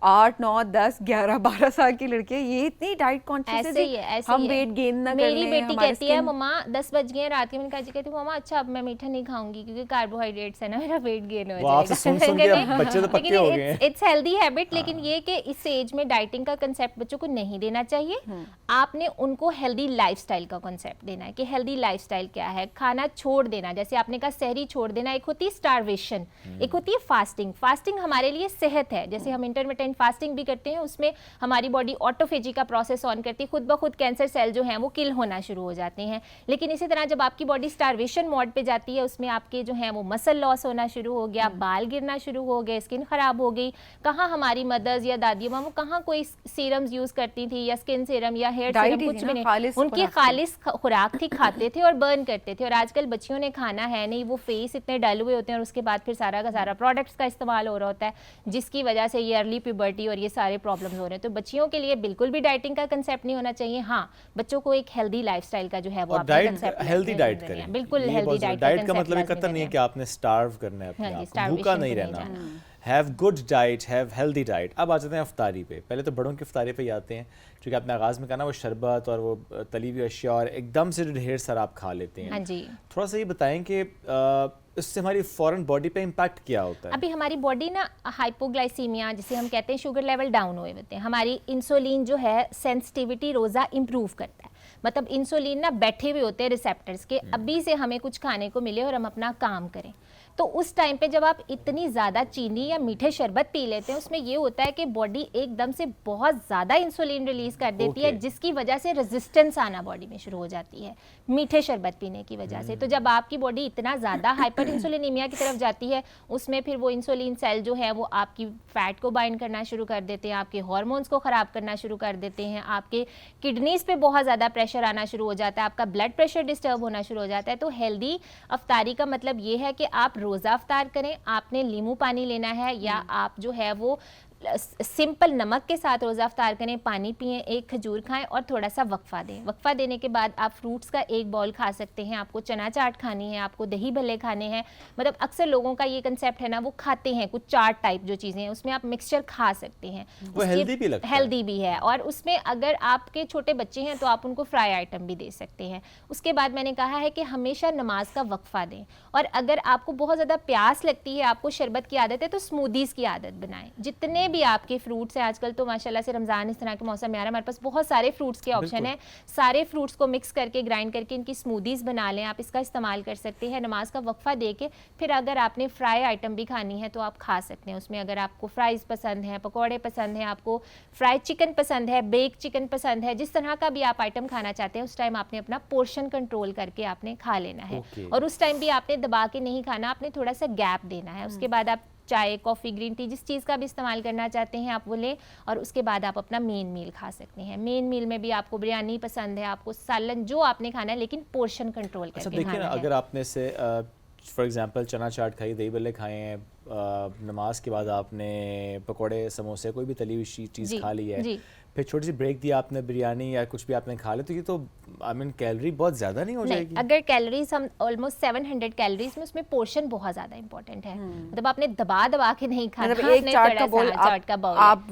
8, 9, 10, 11, 12 साल की लड़कियां ये इतनी डाइट कॉन्शियस ऐसे ही है, ऐसे हम ही है। वेट गेन ना कर मेरी लें, बेटी हमारी कहती है skin- मम्मा 10 बज गए रात के, मैंने कहा जी, कहती मम्मा अच्छा अब मैं मीठा नहीं खाऊंगी क्योंकि कार्बोहाइड्रेट्स है ना, मेरा वेट गेन हो वो आपसे जाएगा। सुन के अब बच्चे तो पक्के हो गए हैं। इट्स हेल्दी हैबिट, लेकिन ये कि इस एज में डाइटिंग का कंसेप्ट बच्चों को नहीं देना चाहिए। आपने उनको हेल्दी लाइफस्टाइल का कंसेप्ट देना है कि हेल्दी लाइफस्टाइल क्या है। खाना छोड़ देना, जैसे आपने कहा सहरी छोड़ देना, एक होती है स्टारवेशन, एक होती है फास्टिंग। फास्टिंग हमारे लिए सेहत है, जैसे हम इंटरमिटेंट फास्टिंग भी करते हैं, उसमें हमारी बॉडी ऑटोफेजी का प्रोसेस ऑन करती है, खुद ब खुद कैंसर सेल जो हैं वो किल होना शुरू हो जाते हैं। लेकिन इसी तरह जब आपकी बॉडी स्टारवेशन मोड पे जाती है, उसमें आपके जो हैं वो मसल लॉस होना शुरू हो गया, बाल गिरना शुरू हो गए, स्किन खराब हो गई। कहाँ हमारी मदर्स या दादी माँ वो कहाँ कोई सीरम्स यूज करती थी, या स्किन सीरम या हेयर Diet सीरम, ही कुछ थी भी ना, नहीं, खालिस उनकी खुराक थी। खालिस खुराक थी, खाते थे और बर्न करते थे। और आजकल बच्चियों ने खाना है नहीं, वो फेस इतने डल हुए होते हैं, और उसके बाद फिर सारा का सारा प्रोडक्ट्स का इस्तेमाल हो रहा होता है, जिसकी वजह से ये अर्ली प्यूबर्टी और ये सारे प्रॉब्लम्स हो रहे हैं। तो बच्चियों के लिए बिल्कुल भी डाइटिंग का कंसेप्ट नहीं होना चाहिए। हाँ, बच्चों को एक हेल्दी लाइफस्टाइल का जो है वो और आपने डाइट concept हेल्दी लाजमी डाइट देना है। करें। बिल्कुल ये हेल्दी बहुत डाइट डाइट का मतलब एक कतई नहीं है कि आपने स्टार्व करना है अपने हाँ जी, आप को, भूखा starvation नहीं पे नहीं रहना। Have good diet, have healthy diet. अब आ जाते हैं इफ्तारी पे। पहले तो बड़ों की इफ्तारी पे ही आते हैं, क्योंकि आपने आगाज़ में कहा ना वो शरबत और वो तली हुई अशिया और एकदम से जो ढेर सारा आप खा लेते हैं। हाँ जी। थोड़ा सा ये बताएं कि इससे हमारी फॉरेन बॉडी पे इम्पैक्ट क्या होता है? अभी हमारी बॉडी ना हाइपोग्लाइसीमिया जिसे हम कहते हैं, शुगर लेवल डाउन हुए होते हैं। हमारी इंसुलिन जो है सेंसिटिविटी रोज़ा इंप्रूव करता है। मतलब इंसुलिन ना बैठे हुए होते हैं रिसेप्टर्स के, अभी से हमें कुछ खाने को मिले और हम अपना काम करें। तो उस टाइम पे जब आप इतनी ज़्यादा चीनी या मीठे शरबत पी लेते हैं, उसमें ये होता है कि बॉडी एकदम से बहुत ज़्यादा इंसुलिन रिलीज कर देती है, जिसकी वजह से रेजिस्टेंस आना बॉडी में शुरू हो जाती है मीठे शरबत पीने की वजह से। तो जब आपकी बॉडी इतना ज़्यादा हाइपर इंसुलिनीमिया की तरफ जाती है, उसमें फिर वो इंसुलिन सेल जो है वो आपकी फैट को बाइंड करना शुरू कर देते हैं, आपके हार्मोन्स को ख़राब करना शुरू कर देते हैं, आपके किडनीज पे बहुत ज़्यादा प्रेशर आना शुरू हो जाता है, आपका ब्लड प्रेशर डिस्टर्ब होना शुरू हो जाता है। तो हेल्दी अफ्तारी का मतलब ये है कि आप रोज़ा अफ्तार करें, आपने नींबू पानी लेना है, या आप जो है वो सिंपल नमक के साथ रोज़ा अफ्तार करें, पानी पिएं, एक खजूर खाएं और थोड़ा सा वक्फा दें। वक्फा देने के बाद आप फ्रूट्स का एक बाउल खा सकते हैं, आपको चना चाट खानी है, आपको दही भल्ले खाने हैं। मतलब अक्सर लोगों का ये कंसेप्ट है ना, वो खाते हैं कुछ चाट टाइप जो चीज़ें हैं, उसमें आप मिक्सचर खा सकते हैं, वो हेल्दी भी लगता है। हेल्दी भी है। और उसमें अगर आपके छोटे बच्चे हैं तो आप उनको फ्राई आइटम भी दे सकते हैं। उसके बाद मैंने कहा है कि हमेशा नमाज का वक्फा दें, और अगर आपको बहुत ज़्यादा प्यास लगती है, आपको शरबत की आदत है, तो स्मूदीज़ की आदत बनाएं। जितने भी आपके फ्रूट्स हैं, आजकल तो माशाल्लाह से रमज़ान इस तरह के मौसम में आ रहा है, हमारे पास बहुत सारे फ्रूट्स के ऑप्शन हैं, सारे फ्रूट्स को मिक्स करके ग्राइंड करके इनकी स्मूदीज़ बना लें, आप इसका इस्तेमाल कर सकते हैं। नमाज का वक्फा दे के फिर अगर आपने फ्राई आइटम भी खानी है तो आप खा सकते हैं। उसमें अगर आपको फ्राइज़ पसंद है, पकौड़े पसंद हैं, आपको फ्राइड चिकन पसंद है, बेक चिकन पसंद है, जिस तरह का भी आप आइटम खाना चाहते हैं, उस टाइम आपने अपना पोर्शन कंट्रोल करके आपने खा लेना है। और उस टाइम भी आपने दबा के नहीं खाना, आपने थोड़ा सा गैप देना है। उसके बाद आप चाय, कॉफ़ी, ग्रीन टी, जिस चीज़ का भी इस्तेमाल करना चाहते हैं आप वो लें, और उसके बाद आप अपना मेन मील खा सकते हैं। मेन मील में भी आपको बिरयानी पसंद है, आपको सालन, जो आपने खाना है, लेकिन पोर्शन कंट्रोल करके खाना है। अगर आपने से फॉर एग्जांपल चना चाट खाई, दही भल्ले खाए हैं, नमाज के बाद आपने पकोड़े, समोसे, कोई भी तली हुई चीज़ खा ली है, फिर छोटी सी ब्रेक दिया आपने, बिरयानी या कुछ भी आपने खा लिया, तो ये तो आई मीन कैलोरी बहुत ज़्यादा नहीं हो जाएगी? अगर कैलोरीज हम ऑलमोस्ट 700 कैलोरीज में, उसमें पोर्शन बहुत ज़्यादा इंपॉर्टेंट है। मतलब आपने दबा दबा के नहीं खाना, मतलब एक चाट का बोल, आप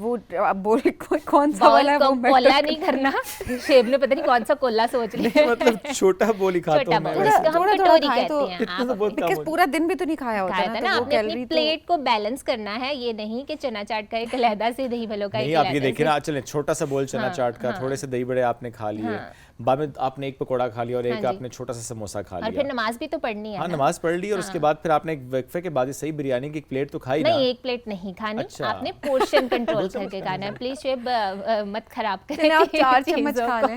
बोल कौन सा वाला है वो कोल्ला नहीं करना। शेब ने पता नहीं कौन सा कोल्ला सोच लिया, मतलब छोटा बोल ही खाता हूं मैं, कटोरी कहते हैं। पूरा दिन भी तो नहीं खाया होता है ना, आपने अपनी प्लेट को बैलेंस करना है। ये नहीं कि चना चाट का एक अलहदा से, दही भल्लों का एक अलहदा से। आप ये देखिए ना, चलें छोटा सा बोल चना चाट का, थोड़े से दही बड़े आपने खा लिए, बाद में आपने एक पकोड़ा खा लिया और एक आपने छोटा सा समोसा खा लिया, और फिर नमाज भी तो पढ़नी है। हाँ, नमाज पढ़ ली, और उसके बाद फिर आपने एक वक्फे के बाद सही बिरयानी की एक प्लेट तो खाई ना? नहीं, एक प्लेट नहीं खानी, आपने पोर्शन कंट्रोल करके खाना है। प्लीज शेब मत खराब करें, आप 4 चम्मच खा लें।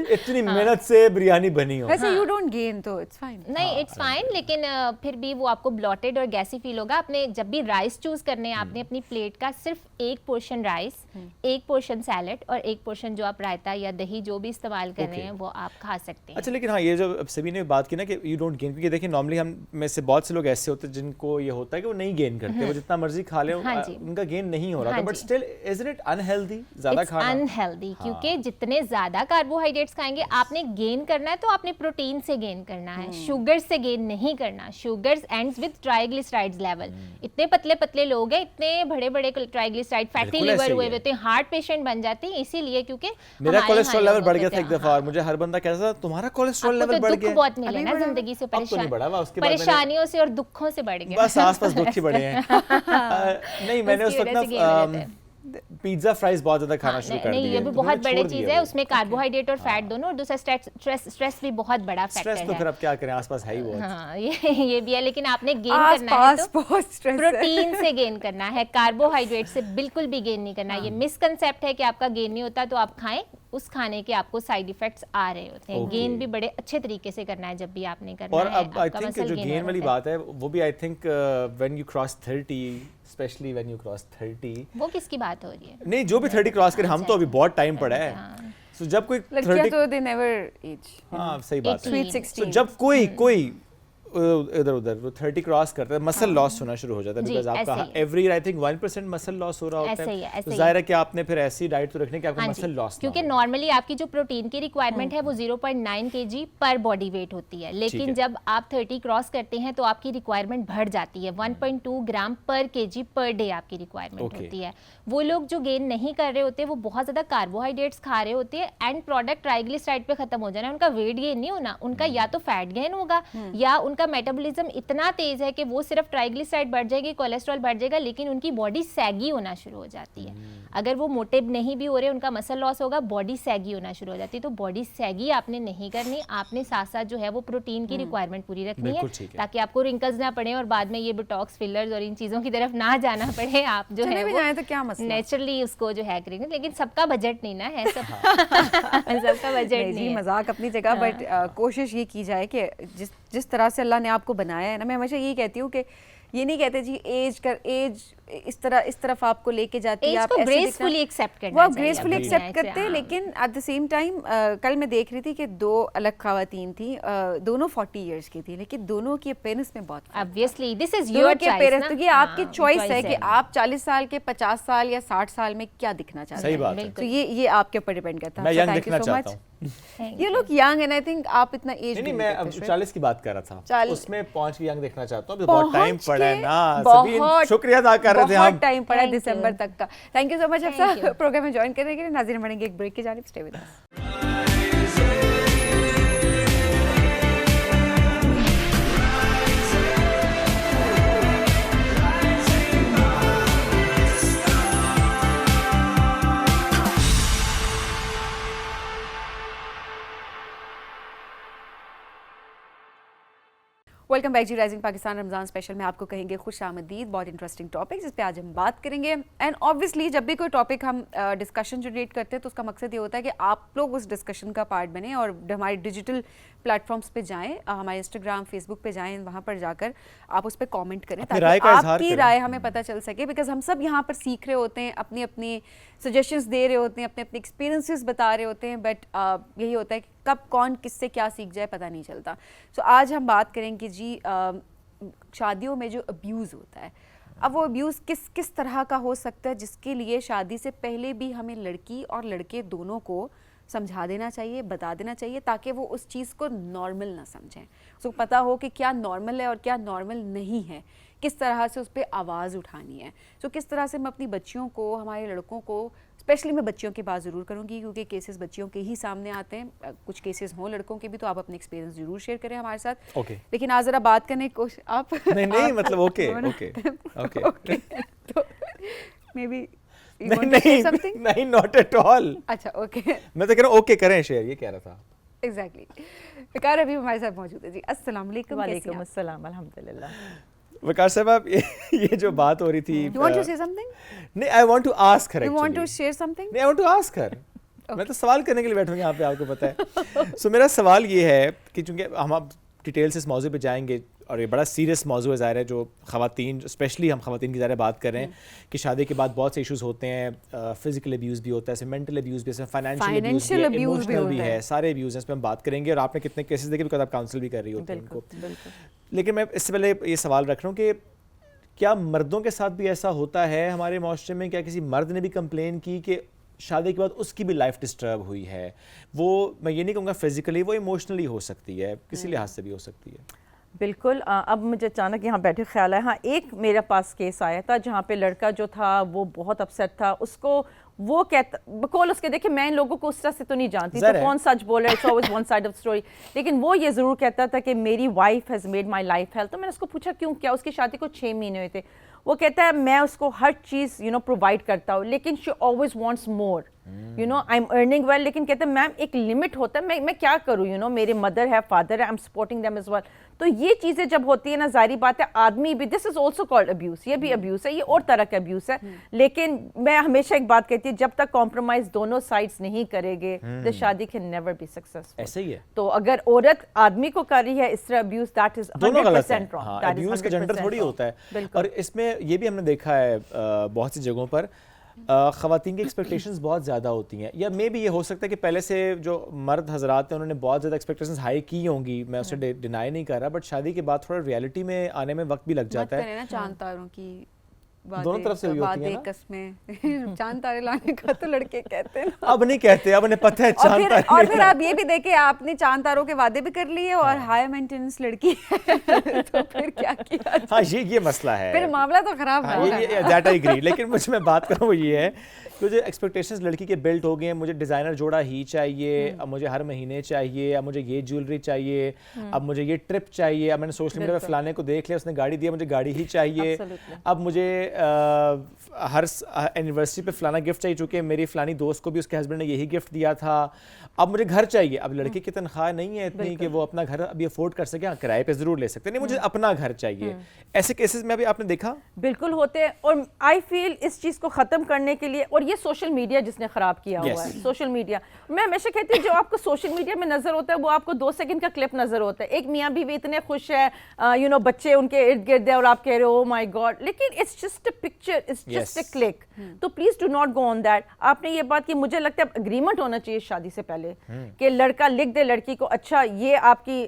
इतनी मेहनत से बिरयानी बनी हो। वैसे यू डोंट गेन, तो इट्स फाइन। नहीं, इट्स फाइन, लेकिन फिर भी वो आपको ब्लॉटेड और गैसी फील होगा। आपने जब भी राइस चूज करने हैं, आपने अपनी प्लेट का सिर्फ एक पोर्शन राइस, एक पोर्शन सैलेड और एक पोर्शन जो आप रायता या दही जो भी इस्तेमाल कर रहे हैं वो आप खा सकते हैं। अच्छा, लेकिन हाँ, ये जो सभी ने बात की ना कि यू डोंट गेन, क्योंकि देखिए नॉर्मली हम में से बहुत से लोग ऐसे होते हैं जिनको ये होता है कि वो नहीं गेन करते, वो जितना मर्जी खा ले, उनका गेन नहीं हो रहा, but still isn't it unhealthy ज्यादा खाना? अनहेल्दी, क्योंकि जितने ज्यादा कार्बोहाइड्रेट्स खाएंगे, आपने गेन करना है तो आपने प्रोटीन से गेन करना है, शुगर से गेन नहीं करना। Sugars ends with triglycerides level. इतने पतले पतले लोग हैं, इतने बड़े बड़े ट्राइग्लिसराइड, फैटी लिवर हुए होते हैं, हार्ट पेशेंट बन जाते हैं, इसीलिए क्योंकि मेरा कोलेस्ट्रॉल लेवल बढ़ गया था एक दफा, और मुझे हर बंदा कहता था तुम्हारा कोलेस्ट्रॉल लेवल बढ़ गया। बहुत मिले ना जिंदगी से, परेशानियों से और दुखों से बढ़ गया, बस आसपास दुख ही बढ़े हैं। नहीं, मैंने उस वक्त ना पिज्जा फ्राइज बहुत ज्यादा खाना शुरू कर दिया। नहीं, ये भी बहुत बड़ी चीज है, उसमें कार्बोहाइड्रेट और फैट दोनों, और दूसरा स्ट्रेस भी बहुत बड़ा फैक्टर है। स्ट्रेस तो फिर अब क्या करें, आसपास है ही बहुत। हाँ, ये भी है, लेकिन आपने गेन करना है तो प्रोटीन से गेन करना है, कार्बोहाइड्रेट से बिल्कुल भी गेन नहीं करना। ये मिसकंसेप्ट है कि आपका गेन नहीं होता, तो आप खाएं, उस खाने के आपको साइड इफेक्ट्स आ रहे होते हैं। गेन भी बड़े अच्छे तरीके से करना है जब भी आपने करना है। और अब आई थिंक जो गेन वाली बात है वो भी I think when you cross 30, specially when you cross 30, वो किसकी बात हो रही है? नहीं, जो भी 30 क्रॉस करे, हम तो अभी बहुत टाइम पड़ा है, सो जब कोई 30 तो दे नेवर एज। हाँ, सही बात है। स्वीट 16, तो जब कोई इधर उधर 30 क्रॉस करता है, मसल लॉस होना शुरू हो जाता है, बिकॉज़ आपका every I think 1% muscle loss हो रहा होता है, तो जाहिर है कि आपने फिर ऐसी डाइट तो रखनी कि आपका मसल लॉस, क्योंकि नॉर्मली आपकी जो प्रोटीन की रिक्वायरमेंट है वो 0.9 kg पर बॉडी वेट होती है, लेकिन जब आप 30 क्रॉस करते हैं तो आपकी रिक्वायरमेंट बढ़ जाती है, 1.2 ग्राम पर kg पर डे आपकी रिक्वायरमेंट होती है। वो लोग जो गेन नहीं कर रहे होते, वो बहुत ज्यादा कार्बोहाइड्रेट्स खा रहे होते हैं, एंड प्रोडक्ट ट्राइग्लिसराइड पे खत्म हो जाना, उनका वेट गेन नहीं होना, उनका या तो फैट गेन होगा या उनका उनका मेटाबॉलिज्म इतना तेज़ है कि वो सिर्फ ट्राइग्लिसराइड बढ़ जाएगी, कोलेस्ट्रॉल बढ़ जाएगा, लेकिन उनकी बॉडी सैगी होना शुरू हो जाती है। अगर वो मोटे नहीं भी हो रहे, उनका मसल लॉस होगा, बॉडी सैगी होना शुरू हो जाती है। तो बॉडी सैगी आपने नहीं करनी, आपने साथ साथ जो है वो प्रोटीन की रिक्वायरमेंट पूरी रखनी है ताकि आपको रिंकल्स ना पड़े और बाद में ये बोटॉक्स फिलर्स और इन चीज़ों की तरफ ना जाना पड़े। आप जो है वो तो क्या मसला, नेचुरली उसको जो है करेंगे, लेकिन सबका बजट नहीं ना है, सबका बजट नहीं है। मजाक अपनी जगह, बट कोशिश ये की जाए कि जिस तरह से अल्लाह ने आपको बनाया है ना, मैं हमेशा यही कहती हूँ कि ये नहीं कहते जी एज इस तरफ आपको लेके जाती है, आप ऐसे ग्रेसफुली एक्सेप्ट करना वो आप चाहिए, ग्रेसफुली अपनी एक्सेप्ट लाइफ से, करते हैं। हाँ। लेकिन एट द सेम टाइम कल मैं देख रही थी कि दो अलग खवातीन थी, दोनों 40 इयर्स की थी, लेकिन दोनों की अपीयरेंस में बहुत फर्क ऑब्वियसली दिस इज दोनों योर के चॉइस अपीयरेंस, ना, तो ये आपकी हाँ, चॉइस choice है कि आप 40 साल के 50 साल या 60 साल में क्या दिखना चाहते सही हैं। बात है। तो ये आपके ऊपर डिपेंड करता है। मैं So यंग thank you दिखना so चाहता much. हूँ। You look young and I think आप इतना एज नहीं, मैं अब 40 की बात कर रहा था, 40 उसमें पहुंच के यंग देखना चाहता हूँ। बहुत टाइम पड़ा है ना, सभी बहुत शुक्रिया अदा कर रहे थे हम। बहुत टाइम पड़ा है Thank you. दिसंबर तक का। Thank you so much Thank Afsa you. Programme में ज्वाइन करने के लिए। नाज़रीन बढ़ेंगे एक ब्रेक की जानिब, stay with us. Welcome back जी राइजिंग पाकिस्तान रमज़ान स्पेशल में आपको कहेंगे खुश आमदीद। बहुत इंटरेस्टिंग टॉपिक जिस पे आज हम बात करेंगे। एंड ऑब्वियसली जब भी कोई टॉपिक हम डिस्कशन जनरेट करते हैं तो उसका मकसद ये होता है कि आप लोग उस डिस्कशन का पार्ट बने और हमारे डिजिटल प्लेटफॉर्म्स पे जाएं, हमारे इंस्टाग्राम फेसबुक पे जाएं, वहाँ पर जाकर आप उस पर कॉमेंट करें अपनी राय ताकि का इजहार आपकी करें। राय हमें पता चल सके। बिकॉज हम सब यहाँ पर सीख रहे होते हैं, अपनी अपनी सजेशंस दे रहे होते हैं, अपने अपने एक्सपीरियंसेस बता रहे होते हैं, बट यही होता है कि कब कौन किससे क्या सीख जाए पता नहीं चलता। सो आज हम बात करेंगे जी शादियों में जो अब्यूज़ होता है। अब वो अब्यूज़ किस तरह का हो सकता है, जिसके लिए शादी से पहले भी हमें लड़की और लड़के दोनों को समझा देना चाहिए, बता देना चाहिए, ताकि वो उस चीज़ को नॉर्मल ना समझें। उसको पता हो कि क्या नॉर्मल है और क्या नॉर्मल नहीं है, किस तरह से उस पर आवाज़ उठानी है। सो किस तरह से मैं अपनी बच्चियों को, हमारे लड़कों को, स्पेशली मैं बच्चियों की बात ज़रूर करूँगी क्योंकि केसेस बच्चियों के ही सामने आते हैं। कुछ केसेस हों लड़कों के भी तो आप अपने एक्सपीरियंस ज़रूर शेयर करें हमारे साथ। ओके। लेकिन आज ज़रा बात करने की कोशिश आप नहीं मतलब ओके ओके तो मे बी नहीं नॉट एट ऑल। अच्छा ओके, मैं तो कह रहा हूँ ओके करें शेयर, ये कह रहा था। एग्जैक्टली। विकार अभी हमारे साथ मौजूद है जी। अस्सलाम वालेकुम। वालेकुम अस्सलाम, अल्हम्दुलिल्लाह। वकार साहब आप ये जो बात हो रही थी, You want to say something? नहीं I want to ask her, You want to share something? नहीं I want to ask her. मैं तो सवाल करने के लिए बैठा हूँ यहाँ पे, आपको पता है। सो मेरा सवाल ये है कि चूंकि हम अब डिटेल से इस मौजू पे जाएंगे और ये बड़ा सीरियस मौजू है, ज़ाहिर है, जो ख़वातीन, स्पेशली हम ख़वातीन की ज़्यादा बात कर रहे हैं कि शादी के बाद बहुत से इश्यूज़ होते हैं, फिजिकल अब्यूज़ भी होता है, मेंटल अब्यूज़ भी, फाइनेंशियल अब्यूज़ भी है, इमोशनल भी है, सारे अब्यूज़ हैं, इस पर हम बात करेंगे। और आपने कितने केसेस देखे, बिकॉज आप काउंसिल भी कर रही होती हैं उनको। लेकिन मैं इससे पहले ये सवाल रख रहा हूँ कि क्या मर्दों के साथ भी ऐसा होता है हमारे माशरे में? क्या किसी मर्द ने भी कंप्लेन की कि शादी के बाद उसकी भी लाइफ डिस्टर्ब हुई है? वो मैं ये नहीं कहूँगा फिजिकली, वो इमोशनली हो सकती है, किसी लिहाज से भी हो सकती है। बिल्कुल। अब मुझे अचानक यहाँ बैठे ख्याल है, हाँ एक मेरे पास केस आया था जहाँ पे लड़का जो था वो बहुत अपसेट था। उसको वो कहता, बकौल उसके, देखिए मैं इन लोगों को उस तरह से तो नहीं जानती तो कौन सच बोल रहा है, it's always one side of story, लेकिन वो ये ज़रूर कहता था कि मेरी wife has made my life health. तो मैंने उसको पूछा क्यों, क्या उसकी शादी को 6 महीने हुए थे। वो कहता है मैं उसको हर चीज़ प्रोवाइड करता हूँ, लेकिन she always wants more, I am earning well, लेकिन कहते हैं मैम एक लिमिट होता है, मैं क्या करूँ, मेरे मदर है, फादर है, I am supporting them as well. तो ये चीज़ें जब होती है ना, जारी बात है आदमी भी, this is also called abuse, ये भी अब्यूज़ है, ये और तरह का अब्यूज़ है। लेकिन मैं हमेशा एक बात कहती हूँ, जब तक कॉम्प्रोमाइज़ दोनों साइड्स नहीं करेंगे तो शादी कैन नेवर बी सक्सेसफुल। ऐसे ही है। तो अगर औरत आदमी को कर रही है इस तरह अब्यूज़, दैट इज दोनों गलत है। 100% रॉन्ग। हाँ, अब्यूज़ का जेंडर थोड़ी होता है। और इसमें ये भी हमने देखा है बहुत सी जगहों पर ख़वातीन की एक्सपेक्टेशंस बहुत ज़्यादा होती हैं, या मे बी ये हो सकता है कि पहले से जो मर्द हजरात हैं उन्होंने बहुत ज़्यादा एक्सपेक्टेशंस हाई की होंगी, मैं उसे डिनाई नहीं कर रहा, बट शादी के बाद थोड़ा रियलिटी में आने में वक्त भी लग जाता है। चांद तारों की दोनों तरफ से हुई होती है ना। कस्में चांद तारे लाने का तो लड़के कहते हैं ना। अब नहीं कहते, अब उन्हें पता है चांद तारे। और फिर आप ये भी देखें, आपने चांद तारों के वादे भी कर लिए और हाई मेंटेनेंस लड़की है तो फिर क्या किया? हाँ ये मसला है, फिर मामला तो खराब हाँ, होगा। ये दैट आई एग्री। लेकिन मुझे मैं बात करूँ वो ये है कि मुझे एक्सपेक्टेशंस लड़की के बिल्ट हो गए हैं। मुझे डिज़ाइनर जोड़ा ही चाहिए, अब मुझे हर महीने चाहिए, अब मुझे ये ज्वेलरी चाहिए, अब मुझे ये ट्रिप चाहिए, अब मैंने सोशल मीडिया पे फलाने को देख लिया, उसने गाड़ी दिया, मुझे गाड़ी ही चाहिए, अब मुझे हर एनिवर्सरी पे फलाना गिफ्ट चाहिए, चूँकि मेरी फलानी दोस्त को भी उसके हस्बैंड ने यही गिफ्ट दिया था। अब मुझे घर चाहिए। अब लड़की की तनख्वाह नहीं है इतनी कि वो अपना घर अभी अफोर्ड कर सके, हाँ किराए पे ज़रूर ले सकते, नहीं मुझे अपना घर चाहिए। ऐसे केसेस में अभी आपने देखा बिल्कुल होते हैं। और आई फील इस चीज़ को ख़त्म करने के लिए, और ये सोशल मीडिया जिसने ख़राब किया हुआ है, सोशल मीडिया, मैं हमेशा कहती हूँ जो आपको सोशल मीडिया में नज़र होता है वो आपको 2 सेकंड का क्लिप नज़र होता है। एक मियाँ बीवी इतने खुश है, यू नो बच्चे उनके इर्द गिर्द है और आप कह रहे हो ओ माय गॉड, लेकिन it's just a picture, it's just a click. तो please do not go on that. आपने ये बात की, मुझे लगता है अग्रीमेंट होना चाहिए शादी से पहले कि लड़का लिख दे लड़की को, अच्छा ये आपकी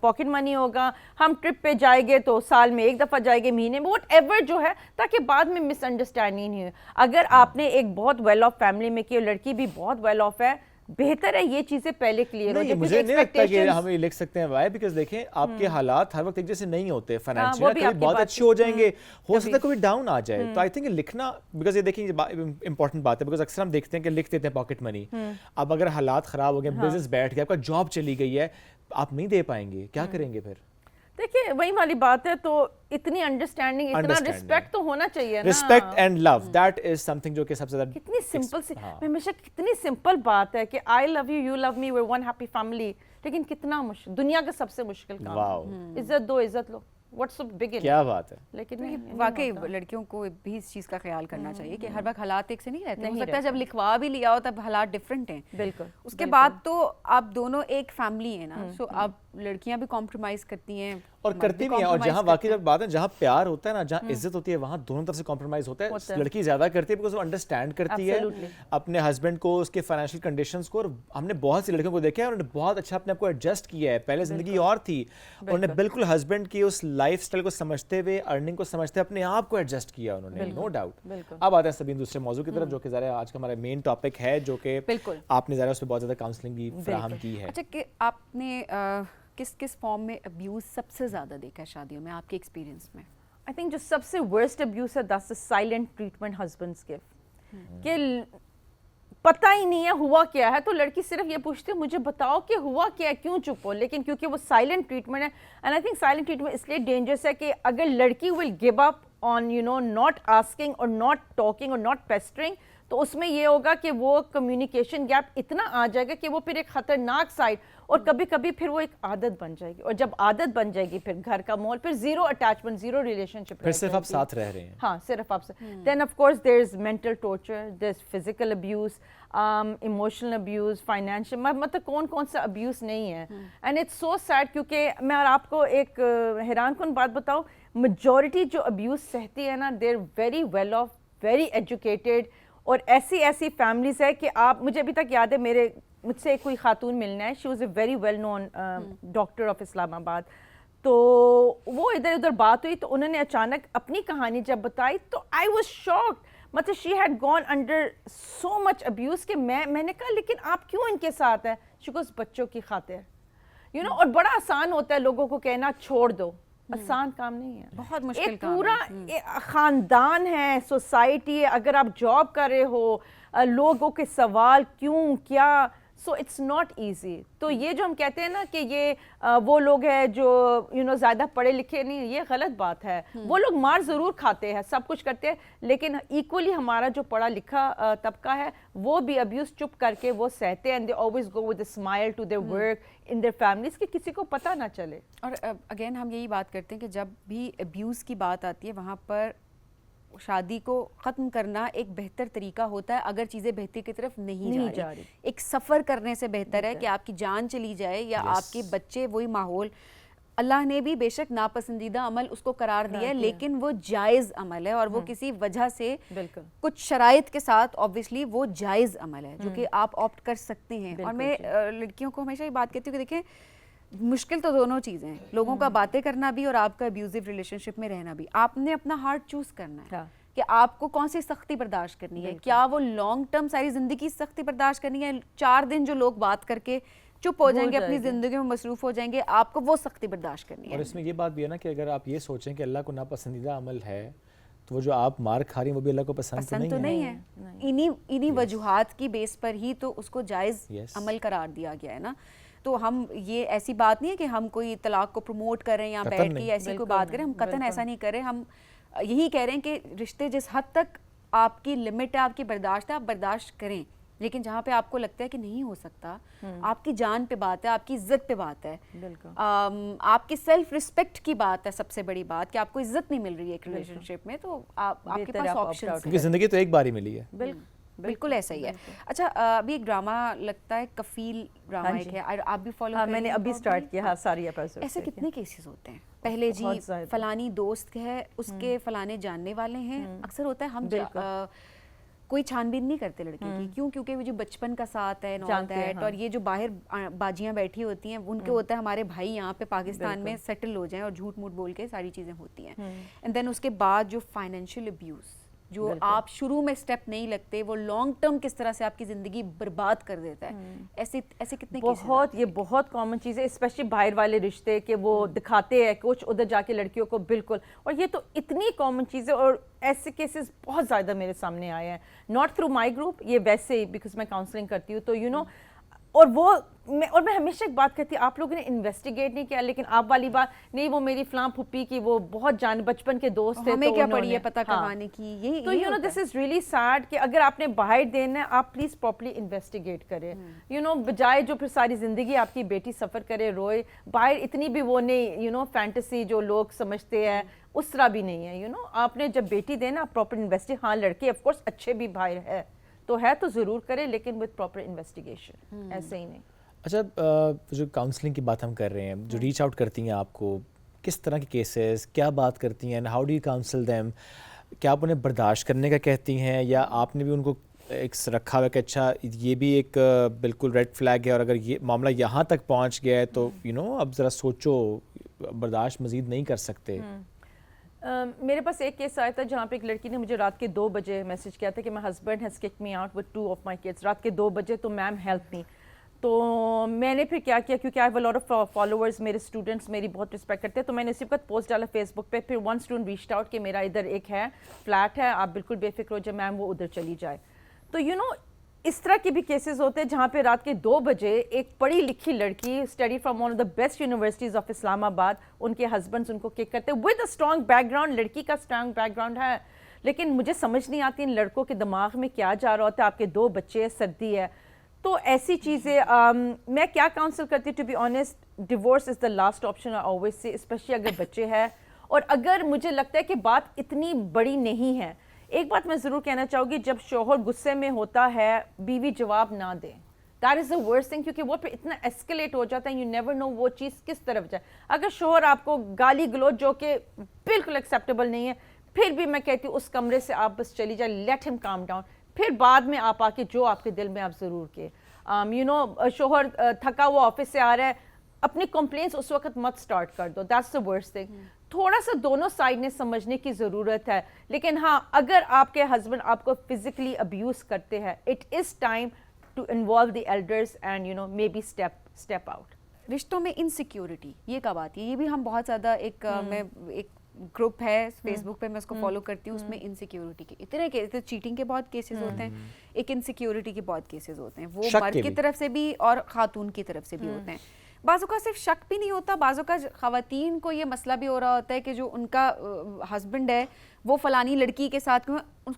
पॉकेट मनी होगा, हम ट्रिप पे जाएंगे तो साल में 1 दफ़ा जाएंगे, महीने में, वट एवर जो है, ताकि बाद में मिसअंडरस्टैंडिंग नहीं हो। अगर आपने एक बहुत वेल ऑफ फैमिली में की और लड़की भी बहुत वेल ऑफ है, बेहतर है ये चीजें पहले क्लियर हो जाए। मुझे नहीं लगता कि हम ये लिख सकते हैं वाई, बिकॉज देखें आपके हालात हर वक्त एक जैसे नहीं होते। फाइनेंशियली कभी बहुत अच्छे हो जाएंगे, हो सकता है कभी डाउन आ जाए। तो आई थिंक लिखना, बिकॉज ये देखें इंपॉर्टेंट बात है, बिकॉज अक्सर हम देखते हैं कि लिख देते हैं पॉकेट मनी। अब अगर हालात खराब हो गए, बिजनेस बैठ गया, आपका जॉब चली गई है, आप नहीं दे पाएंगे, क्या करेंगे फिर? देखिए वही वाली बात है, तो इतनी अंडरस्टैंडिंग, इतना रिस्पेक्ट तो होना चाहिए ना। Respect and love, that is something जो कि सबसे ज्यादा कितनी सिंपल सी, हमेशा कितनी सिंपल बात है कि I love you, you love me, we are one happy family. लेकिन कितना मुश्किल, दुनिया का सबसे मुश्किल काम। इज्जत दो, इज्जत लो, व्हाट्स सो बिग इन, क्या बात है। लेकिन वाकई लड़कियों को भी इस चीज़ का ख्याल करना चाहिए कि हर वक्त हालात एक से नहीं रहते। हो सकता है जब लिखवा भी लिया हो तब हालात डिफरेंट हैं। बिल्कुल। उसके बाद तो आप दोनों एक फैमिली है ना, सो आप लड़कियां भी कॉम्प्रोमाइज करती हैं और करती भी हैं। और जहाँ वाकई जब बात है, जहाँ प्यार होता है ना, जहाँ इज्जत होती है, वहाँ दोनों तरफ से कॉम्प्रोमाइज होता है। लड़की ज्यादा करती है बिकॉज वो अंडरस्टैंड करती है अपने हस्बैंड को, उसके फाइनेंशियल कंडीशंस को। और हमने बहुत सी लड़कियों को देखा है, उन्होंने बहुत अच्छा अपने आप को एडजस्ट किया है। पहले जिंदगी और थी, उन्होंने बिल्कुल हस्बैंड की उस लाइफस्टाइल को समझते हुए, अर्निंग को समझते अपने आप को एडजस्ट किया उन्होंने, नो डाउट। अब आते हैं सभी दूसरे मौजू की तरफ, जो कि ज़रा आज का हमारा मेन टॉपिक है, जो कि आपने ज़रा उस पर बहुत ज़्यादा काउंसलिंग भी फराहम की है। अच्छा, कि आपने किस किस फॉर्म में अब्यूज सबसे ज़्यादा देखा है शादियों में आपके एक्सपीरियंस में? आई थिंक जो सबसे वर्स्ट अब्यूज है, that's the silent treatment husbands give, कि पता ही नहीं है हुआ क्या है, तो लड़की सिर्फ ये पूछती है मुझे बताओ कि हुआ क्या है, क्यों चुप हो। लेकिन क्योंकि वो साइलेंट ट्रीटमेंट है, and I think silent treatment इसलिए डेंजरस है कि अगर लड़की will give up on you know not asking और नॉट टॉकिंग और नॉट पेस्टरिंग, तो उसमें ये होगा कि वो कम्युनिकेशन गैप इतना आ जाएगा कि वो फिर एक खतरनाक साइड, और कभी कभी फिर वो एक आदत बन जाएगी। और जब आदत बन जाएगी, फिर घर का माहौल, फिर जीरो अटैचमेंट, जीरो रिलेशनशिप, फिर सिर्फ आप साथ रह रहे हैं। हाँ, सिर्फ आप। Then of course there is mental torture, there is physical abuse, emotional abuse, financial, मतलब कौन कौन सा अब्यूज नहीं है। एंड इट्स सो सैड, क्योंकि मैं आपको एक हैरानकुन बात बताऊँ, मेजॉरिटी जो अब्यूज सहती है ना, they are very well off, very educated, और ऐसी ऐसी फैमिलीज है कि आप, मुझे अभी तक याद है, मुझसे कोई खातून मिलना है, she was a very well known doctor of Islamabad, तो वो इधर उधर बात हुई, तो उन्होंने अचानक अपनी कहानी जब बताई तो आई वॉज शॉक्ड। मतलब she had gone under so much abuse कि मैंने कहा लेकिन आप क्यों इनके साथ हैं? शी गोज़ बच्चों की खातिर, यू नो। और बड़ा आसान होता है लोगों को कहना छोड़ दो, आसान काम नहीं है, बहुत मुश्किल। एक पूरा खानदान है, सोसाइटी है, अगर आप जॉब कर रहे हो, लोगों के सवाल क्यों क्या, सो इट्स नॉट ईजी। तो ये जो हम कहते हैं ना कि ये वो लोग हैं जो यू नो ज़्यादा पढ़े लिखे नहीं, ये गलत बात है। वो लोग मार ज़रूर खाते हैं, सब कुछ करते हैं, लेकिन इक्वली हमारा जो पढ़ा लिखा तबका है वो भी अब्यूज़ चुप करके वो सहते हैं, and they always go with a smile to their work in their families, कि किसी को पता ना चले। और अगेन हम यही बात करते हैं कि जब भी अब्यूज़ की बात आती है, वहाँ पर शादी को ख़त्म करना एक बेहतर तरीका होता है अगर चीज़ें बेहतरी की तरफ नहीं जा रही। एक सफ़र करने से बेहतर है कि आपकी जान चली जाए या आपके बच्चे वही माहौल। अल्लाह ने भी बेशक नापसंदीदा अमल उसको करार दिया है, लेकिन वो जायज़ अमल है, और वो किसी वजह से कुछ शराइत के साथ ऑब्वियसली वो जायज़ अमल है जो कि आप ऑप्ट कर सकते हैं। और मैं लड़कियों को हमेशा ये बात कहती हूँ कि देखें, मुश्किल तो दोनों चीज़ें हैं, लोगों का बातें करना भी और आपका अब्यूजिव रिलेशनशिप में रहना भी। आपने अपना हार्ट चूज करना है हाँ। कि आपको कौन सी सख्ती बर्दाश्त करनी है। क्या वो लॉन्ग टर्म सारी जिंदगी सख्ती बर्दाश्त करनी है, 4 दिन जो लोग बात करके चुप हो जाएंगे, अपनी जिंदगी में मसरूफ हो जाएंगे, आपको वो सख्ती बर्दाश्त करनी है। और इसमें ये बात भी है ना कि अगर आप ये सोचें कि अल्लाह को नापसंदीदा अमल है, तो वो जो आप मार खा रही हैं वो भी अल्लाह को पसंद तो नहीं है। इन्हीं वजूहात की बेस पर ही तो उसको जायज़ Yes. अमल करार दिया गया है ना। तो हम ये ऐसी बात नहीं है कि हम कोई तलाक को प्रमोट कर रहे हैं या कतन बैठ के नहीं। ऐसी कोई बात करें, हम कतन ऐसा नहीं कर रहे। हम यही कह रहे हैं कि रिश्ते जिस हद तक आपकी लिमिट है, आपकी बर्दाश्त है, आप बर्दाश्त करें, लेकिन जहाँ पे आपको लगता है कि नहीं हो सकता, आपकी जान पे बात है, आपकी इज्जत पे बात है, बिल्कुल। आपकी सेल्फ रिस्पेक्ट की बात है, सबसे बड़ी बात कि आपको इज्जत नहीं मिल रही है एक रिलेशनशिप में, तो आपके बेहतर पास आप opt ऑप्शंस out हैं। क्योंकि ज़िंदगी तो एक बार ही मिली है। बिल्कुल ऐसा ही है। अच्छा, अभी एक ड्रामा लगता है कफील ड्रामा हाँ एक जी। है, और आप भी फॉलो हाँ, कर मैंने रही हैं अभी तो स्टार्ट किया। हाँ, सारी एपिसोड ऐसे कितने केसेस होते हैं? पहले जी बहुत ज़्यादा। फलानी दोस्त है, उसके फलाने जानने वाले हैं, अक्सर होता है हम कोई छानबीन नहीं करते लड़के की, क्यों? क्योंकि वो जो बचपन का साथ है and all जानते हैं, that, और ये जो बाहर बाजियां बैठी होती हैं, उनके होता है हमारे भाई यहाँ पे पाकिस्तान में सेटल हो जाएं और झूठ मूठ बोल के सारी चीजें होती हैं। एंड देन उसके बाद जो फाइनेंशियल अब्यूज, जो आप शुरू में स्टेप नहीं लगते, वो लॉन्ग टर्म किस तरह से आपकी जिंदगी बर्बाद कर देता है। ऐसे ऐसे कितने बहुत, ये बहुत कॉमन चीज़ है, स्पेशली बाहर वाले रिश्ते के वो दिखाते हैं कुछ, उधर जाके लड़कियों को बिल्कुल, और ये तो इतनी कॉमन चीज़ है, और ऐसे केसेस बहुत ज़्यादा मेरे सामने आए हैं, नॉट थ्रू माई ग्रुप, ये वैसे ही बिकॉज मैं काउंसलिंग करती हूँ, तो यू नो, और मैं हमेशा एक बात कहती हूँ, आप लोगों ने इन्वेस्टिगेट नहीं किया, लेकिन आप वाली बात नहीं, वो मेरी फलां फुप्पी की वो बहुत जान बचपन के दोस्त थे, हमें तो क्या उन्होंने- पड़ी है पता हाँ। करवाने की। ये तो you know this is really sad कि अगर आपने बाहर देना है, आप प्लीज प्रॉपर्ली इन्वेस्टिगेट करें, यू नो, बजाय जो फिर सारी जिंदगी आपकी बेटी सफर करे, रोए। बाहर इतनी भी वो नहीं, यू नो, फैंटेसी जो लोग समझते हैं उस तरह भी नहीं है, यू नो। आपने जब बेटी देना, आप प्रॉपर इन्वेस्टिगेट, हाँ लड़के ऑफ कोर्स अच्छे भी बाहर है तो जरूर करें, लेकिन विद प्रॉपर इन्वेस्टिगेशन, ऐसे ही नहीं। अच्छा, जो काउंसलिंग की बात हम कर रहे हैं, जो रीच आउट करती हैं आपको, किस तरह के केसेस, क्या बात करती हैं, how do you counsel them? क्या आप उन्हें बर्दाश्त करने का कहती हैं, या आपने भी उनको एक रखा हुआ कि अच्छा ये भी एक बिल्कुल रेड फ्लैग है, और अगर ये मामला यहाँ तक पहुँच गया है तो यू नो अब ज़रा सोचो, बर्दाश्त मज़ीद नहीं कर सकते? मेरे पास एक केस आया था जहाँ पे एक लड़की ने मुझे रात के 2 बजे मैसेज किया था कि my husband has kicked me out with 2 of my kids, रात के 2 बजे, तो मैम हेल्प मी। तो मैंने फिर क्या किया, क्योंकि I have a lot of followers, मेरे स्टूडेंट्स मेरी बहुत रिस्पेक्ट करते हैं, तो मैंने इसी वक्त पोस्ट डाला फेसबुक पे। फिर वन स्टूडेंट रीच्ड आउट कि मेरा इधर एक है फ्लैट है, आप बिल्कुल बेफिक्र हो जाए मैम, वो उधर चली जाए। तो यू नो, इस तरह के भी केसेस होते हैं जहाँ पे रात के 2 बजे एक पढ़ी लिखी लड़की, study from one of the best universities of Islamabad, उनके हस्बैंड्स उनको किक करते विद अ स्ट्रॉन्ग बैकग्राउंड, लड़की का स्ट्रॉन्ग बैकग्राउंड है, लेकिन मुझे समझ नहीं आती इन लड़कों के दिमाग में क्या जा रहा होता है। आपके 2 बच्चे हैं, सर्दी है, तो ऐसी चीज़ें मैं क्या काउंसिल करती हूँ, to be honest, divorce is the last option I always say, specially अगर बच्चे हैं, और अगर मुझे लगता है कि बात इतनी बड़ी नहीं है। एक बात मैं ज़रूर कहना चाहूँगी, जब शौहर गुस्से में होता है, बीवी जवाब ना दे, that is the worst thing, क्योंकि वो फिर इतना एस्केलेट हो जाता है, यू नेवर नो वो चीज़ किस तरफ जाए। अगर शौहर आपको गाली गलौज, जो कि बिल्कुल एक्सेप्टेबल नहीं है, फिर भी मैं कहती हूँ उस कमरे से आप बस चली जाए, लेट हिम काम डाउन, फिर बाद में आप आके जो आपके दिल में आप ज़रूर के यू नो, शौहर थका हुआ ऑफिस से आ रहा है, अपनी कंप्लेंट्स उस वक्त मत स्टार्ट कर दो, दैट्स द वर्स्ट थिंग। थोड़ा सा दोनों साइड ने समझने की ज़रूरत है, लेकिन हाँ, अगर आपके हस्बैंड आपको फिजिकली अब्यूज़ करते हैं, it is time to involve the elders and you know maybe step out. रिश्तों में इनसिक्योरिटी ये कब आती है? ये भी हम बहुत ज़्यादा मैं एक ग्रुप है फेसबुक पे, मैं उसको फॉलो करती हूँ, उसमें इनसिक्योरिटी के इतने केसेस, चीटिंग के बहुत केसेस होते हैं, एक इनसिक्योरिटी के बहुत केसेस होते हैं, वो मर्द की तरफ से भी और खातून की तरफ से भी होते हैं। बाज़ों का सिर्फ शक भी नहीं होता, बाज़ों का ख़वातीन को ये मसला भी हो रहा होता है कि जो उनका हस्बैंड है वो फलानी लड़की के साथ,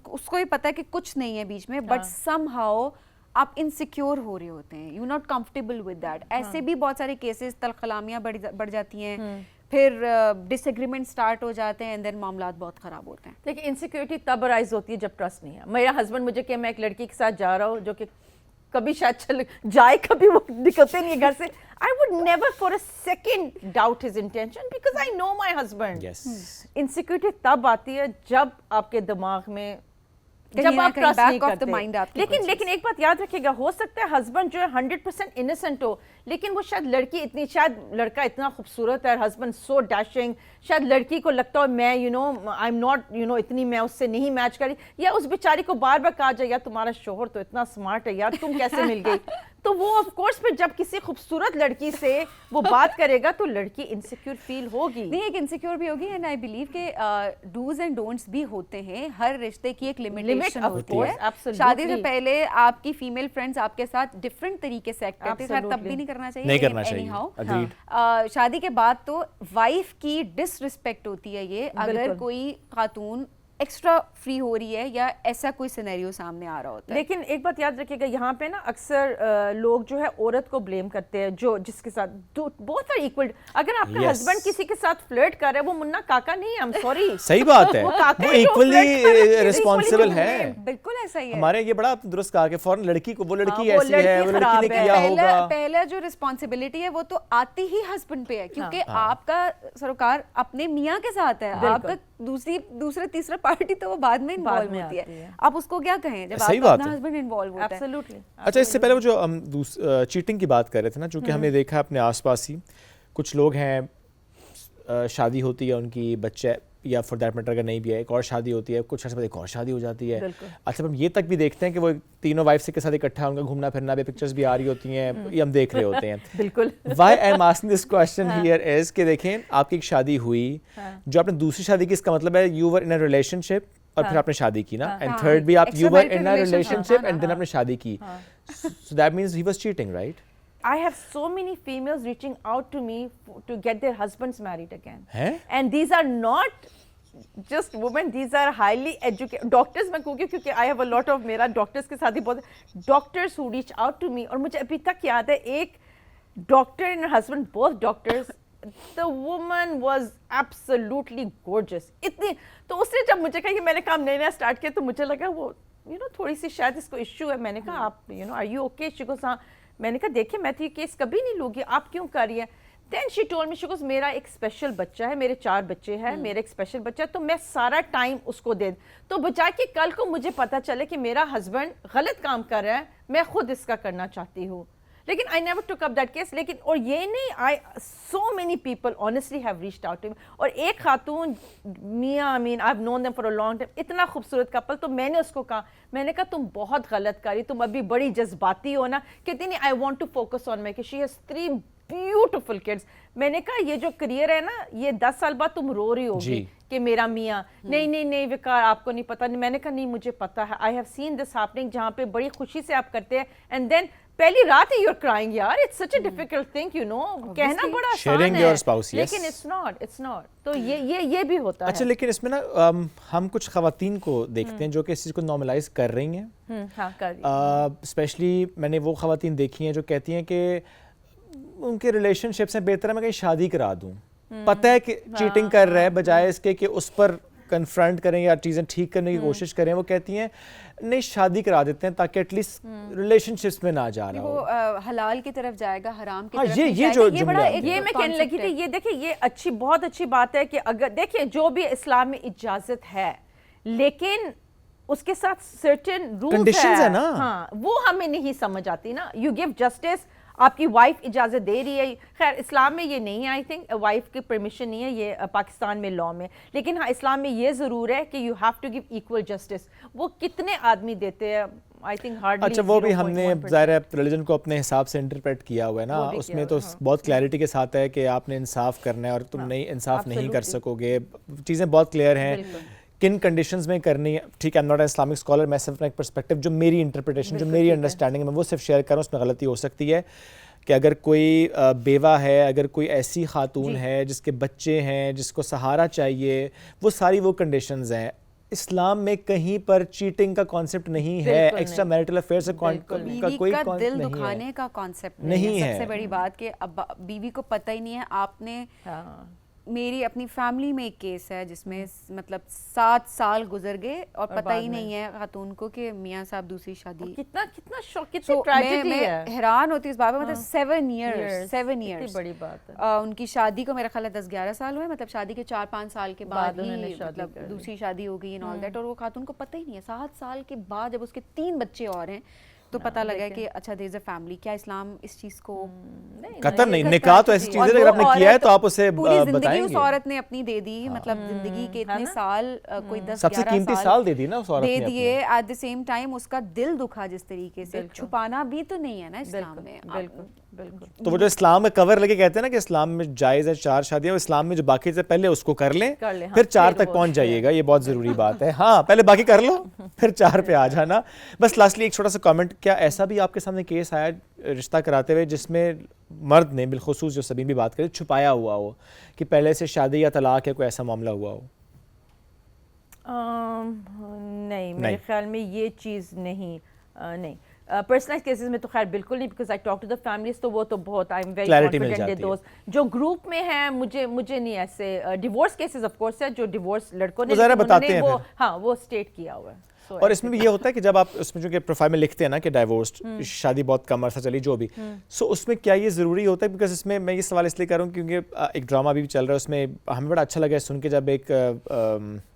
उसको ही पता है कि कुछ नहीं है बीच में, बट समहाउ आप इनसिक्योर हो रहे होते हैं, you not comfortable with that. ऐसे भी बहुत सारे केसेस, तलखलामियाँ बढ़ जाती हैं, फिर डिसएग्रीमेंट स्टार्ट हो जाते हैं, एंड देन मामलात बहुत ख़राब होते हैं। लेकिन इनसिक्योरिटी तब अराइज होती है जब ट्रस्ट नहीं है। मेरा हस्बैंड मुझे कि मैं एक लड़की के साथ जा रहा हूँ जो कि कभी शायद चल जाए, कभी वो निकलते नहीं है घर से, I would never for a second doubt his intention, because I know my husband. Insecurity तब आती है जब आपके दिमाग में जब आप ट्रस्ट नहीं back of the करते। mind आपकी लेकिन कोई लेकिन एक बात याद रखिएगा, हो सकता है हस्बैंड जो है 100% इनोसेंट हो, लेकिन वो शायद लड़की इतनी, शायद लड़का इतना खूबसूरत है, हस्बैंड सो डैशिंग, शायद लड़की को लगता हो मैं आई एम नॉट इतनी, मैं उससे नहीं मैच करी, या उस बेचारी को बार बार कहा जाए यार तुम्हारा शोहर तो इतना स्मार्ट है यार, तुम कैसे मिल गई। तो वो ऑफ कोर्स फिर जब किसी खूबसूरत लड़की से वो बात करेगा तो लड़की इनसिक्योर फील होगी। नहीं, एक इनसिक्योर भी होगी, एंड आई बिलीव के डूज एंड डोंट्स भी होते हैं, हर रिश्ते की एक लिमिटेशन of होती course, है। absolutely. शादी से पहले आपकी फीमेल फ्रेंड्स आपके साथ डिफरेंट तरीके से एक्ट करते हैं, तब भी नहीं करना चाहिए, नहीं करना चाहिए, anyhow। agreed। शादी के बाद तो वाइफ की डिसरिस्पेक्ट होती है ये, अगर बिल्कुल। कोई खातून एक्स्ट्रा फ्री हो रही है या ऐसा कोई सिनेरियो सामने आ रहा होता है। लेकिन एक बात याद रखिएगा, यहाँ पे ना अक्सर लोग जो है औरत को ब्लेम करते हैं, जो जिसके साथ बोथ आर इक्वल। अगर आपका Yes. हस्बैंड किसी के साथ फ्लर्ट कर रहा है, वो मुन्ना काका नहीं है, आई एम सॉरी। सही बात है, वो काका वो है जो इक्वली flirt कर रहा है, रिस्पॉन्सिबल equally है। बिल्कुल ऐसा ही है। हमारे ये बड़ा दुरुस्त कहा कि फौरन लड़की को, वो लड़की वो ऐसी है, लड़की वो लड़की खराब ने है। किया होगा। पहला जो रिस्पॉन्सिबिलिटी है वो तो आती ही हस्बैंड पे है, क्योंकि आपका सरोकार अपने मियाँ के साथ है, आपका दूसरा तीसरा पार्टी तो वो बाद में इन्वॉल्व में होती आती है। है। आप उसको क्या कहें जब सही आपका बात अपना है। हस्बैंड इन्वॉल्व होता है। एब्सोल्युटली। अच्छा, इससे पहले वो जो हम चीटिंग की बात कर रहे थे ना, चूंकि हमने देखा है अपने आसपास ही कुछ लोग हैं, शादी होती है उनकी, बच्चे या फॉर दैट मैटर अगर नहीं भी है, एक और शादी होती है, कुछ अर्से बाद एक और शादी हो जाती है। अच्छा, हम ये तक भी देखते हैं कि वो तीनों वाइफ के साथ इकट्ठा, उनका घूमना फिरना भी, पिक्चर्स भी आ रही होती हैं, ये हम देख रहे होते हैं। बिल्कुल। Why I'm asking this question here is कि देखें, आपकी एक शादी हुई, जो आपने दूसरी शादी की, इसका मतलब है you were in a relationship और फिर आपने शादी की ना, एंड थर्ड भी आप you were in a relationship and then आपने शादी की, so that means he was cheating, right? I have so many females reaching out to me to get their husbands married again. हैं? And these are not just women, these are highly educated doctors। मैं कहूँगी क्योंकि I have a lot of, मेरा डॉक्टर्स के साथ ही बहुत doctors who reach out to me, और मुझे अभी तक याद है एक doctor and her husband, both doctors, the woman was absolutely gorgeous। इतनी, तो उसने जब मुझे कहा कि मैंने काम नया स्टार्ट किया, तो मुझे लगा वो थोड़ी सी शायद इसको इश्यू है। मैंने कहा आप are you okay? She goes हाँ। मैंने कहा देखिए मैं तो ये केस कभी नहीं लूँगी, आप क्यों कर रही हैं? Then she told me, she goes मेरा एक स्पेशल बच्चा है, मेरे 4 बच्चे हैं, मेरा एक स्पेशल बच्चा है, तो मैं सारा टाइम उसको दे, तो बजाय कि कल को मुझे पता चले कि मेरा हस्बैंड गलत काम कर रहा है, मैं खुद इसका करना चाहती हूँ। लेकिन I never took up that case. लेकिन और ये नहीं, so many people honestly have reached out to me. और एक खातून मियाँ, I mean I have known them for a long time, इतना खूबसूरत कपल, तो मैंने उसको कहा, मैंने कहा तुम बहुत गलत करी, तुम अभी बड़ी जज्बाती हो ना। कहती नहीं, I want to focus on my kids, she has 3 beautiful kids. मैंने कहा ये जो करियर है ना, ये 10 साल बाद तुम रो रही होगी कि मेरा मियाँ, नहीं विकार आपको नहीं पता। नहीं, मैंने कहा नहीं मुझे पता है, I have seen this happening, जहाँ पे बड़ी खुशी से आप करते हैं एंड देन पहली रात ही यू आर क्राइंग। यार it's such a difficult thing, कहना बड़ा आसान है, लेकिन इट्स नॉट। तो ये भी होता है। अच्छा, लेकिन इसमें ना हम कुछ खवातीन को देखते हैं जो कि इस चीज़ को नॉर्मलाइज कर रही हैं। हाँ, स्पेशली मैंने वो खवातीन देखी हैं जो कहती हैं कि उनके रिलेशनशिप से बेहतर है मैं कहीं शादी करा दूं। पता है कि चीटिंग कर रहा है, बजाय इसके कि उस पर कन्फ्रंट करें या चीज़ें ठीक करने की कोशिश करें, वो कहती हैं नहीं शादी करा देते हैं ताकि एटलीस्ट रिलेशनशिप्स में ना जा रहा हो। वो हलाल की तरफ जाएगा, हराम की तरफ ये नहीं जो जाएगा। ये जुमला बड़ा है। ये मैं कहने लगी थी, ये देखिए ये बहुत अच्छी बात है कि अगर देखिए जो भी इस्लाम में इजाजत है, लेकिन उसके साथ सर्टेन रूल्स कंडीशंस है ना। हाँ, वो हमें नहीं समझ आती ना। यू गिव जस्टिस, आपकी वाइफ इजाज़त दे रही है, खैर इस्लाम में ये नहीं है, आई थिंक वाइफ की परमिशन नहीं है ये पाकिस्तान में लॉ में, लेकिन हाँ इस्लाम में ये ज़रूर है कि you have to give equal justice. वो कितने आदमी देते हैं? I think hardly. अच्छा, वो भी हमने ज़ाहिर है रिलीजन को अपने हिसाब से इंटरप्रेट किया हुआ है ना, उसमें तो बहुत क्लैरिटी के साथ है कि आपने इंसाफ करना है और तुम नहीं इंसाफ नहीं कर सकोगे, चीज़ें बहुत क्लियर हैं किन कंडीशंस में करनी है। ठीक है, I am not an Islamic scholar, मैं सिर्फ एक पर्सपेक्टिव जो मेरी इंटरप्रिटेशन, जो मेरी अंडरस्टैंडिंग है, मैं वो सिर्फ शेयर कर रहा हूँ, उसमें गलती हो सकती है कि अगर कोई बेवा है, अगर कोई ऐसी खातून है जिसके बच्चे हैं, जिसको सहारा चाहिए, वो सारी वो कंडीशंस हैं। इस्लाम में कहीं पर चीटिंग का कॉन्सेप्ट नहीं है, एक्स्ट्रा मैरिटल अफेयर से कोई दिल दुखाने का कॉन्सेप्ट नहीं है। सबसे बड़ी बात कि अब बीवी को पता ही नहीं है आपने मेरी अपनी फैमिली में एक केस है जिसमें मतलब 7 साल गुजर गए और पता बाद ही में। नहीं है खातून को कि मियाँ साहब दूसरी शादी। कितना कितना शौक, कितनी So, ट्रेजेडी मैं है। हैरान होती हूँ इस बात में, मतलब 7 Years, इयर्स कितनी बड़ी बात है। उनकी शादी को मेरा ख्याल है 10-11 साल हुए, मतलब शादी के 4-5 साल के बाद बाद उन्होंने ही शादी मतलब कर ली। दूसरी शादी हो गई एंड ऑल दैट, और वो खातून को पता ही नहीं है 7 साल के बाद जब उसके 3 बच्चे और हैं तो पता लगा कि अच्छा देयर इज अ फैमिली। क्या इस्लाम इस चीज को कतन नहीं, करता निकाह है? तो ऐसी और चीज़ है वो अगर आपने किया है औरत तो आप उसे पूरी जिंदगी उस बताएंगे। औरत ने अपनी दे दी, मतलब जिंदगी के इतने ना? साल कोई 10-11 सबसे कीमती साल दे दी ना उस औरत दे ने दिए। एट द सेम टाइम उसका दिल दुखा जिस तरीके से, बिल्कुल। छुपाना भी तो नहीं है ना इस्लाम बिल्कुल में। बिल्कुल बिल्कुल। तो वो जो इस्लाम में कवर लेके कहते हैं ना कि इस्लाम में जायज़ है 4 शादियां, इस्लाम में जो बाकी से पहले उसको कर लें कर लें, हाँ, फिर 4 फिर तक वो पहुंच है। जाइएगा, ये बहुत ज़रूरी बात है। हाँ, पहले बाकी कर लो फिर 4 पे आ जाना। बस लास्टली एक छोटा सा कमेंट, क्या ऐसा भी आपके सामने केस आया रिश्ता कराते हुए जिसमें मर्द ने बिलखुसूस जो सभी भी बात करें छुपाया हुआ हो कि पहले से शादी या तलाक या कोई ऐसा मामला हुआ हो? नहीं, मेरे ख्याल में ये चीज़ नहीं नहीं। पर्सनल केसेस में तो खैर बिल्कुल नहीं, because I talk to the families, तो वो तो बहुत आई एम वेरी Clarity मिल कॉन्फिडेंट जाती है। दोस्त जो ग्रुप में है। मुझे नहीं ऐसे डिवोर्स केसेस ऑफ कोर्स है, जो डिवोर्स लड़कों ने वो ज़रा लेकिन बताते उन्होंने हैं वो, फिर। हाँ, वो स्टेट किया हुआ है। So, और इसमें भी ये होता है कि जब आप उसमें जो कि प्रोफाइल में लिखते हैं ना कि डाइवोर्स्ड, शादी बहुत कम अरसा चली जो भी, सो उसमें क्या ये ज़रूरी होता है? बिकॉज इसमें मैं ये सवाल इसलिए कर रहा हूँ क्योंकि एक ड्रामा भी चल रहा है, उसमें हमें बड़ा अच्छा लगा सुन के जब एक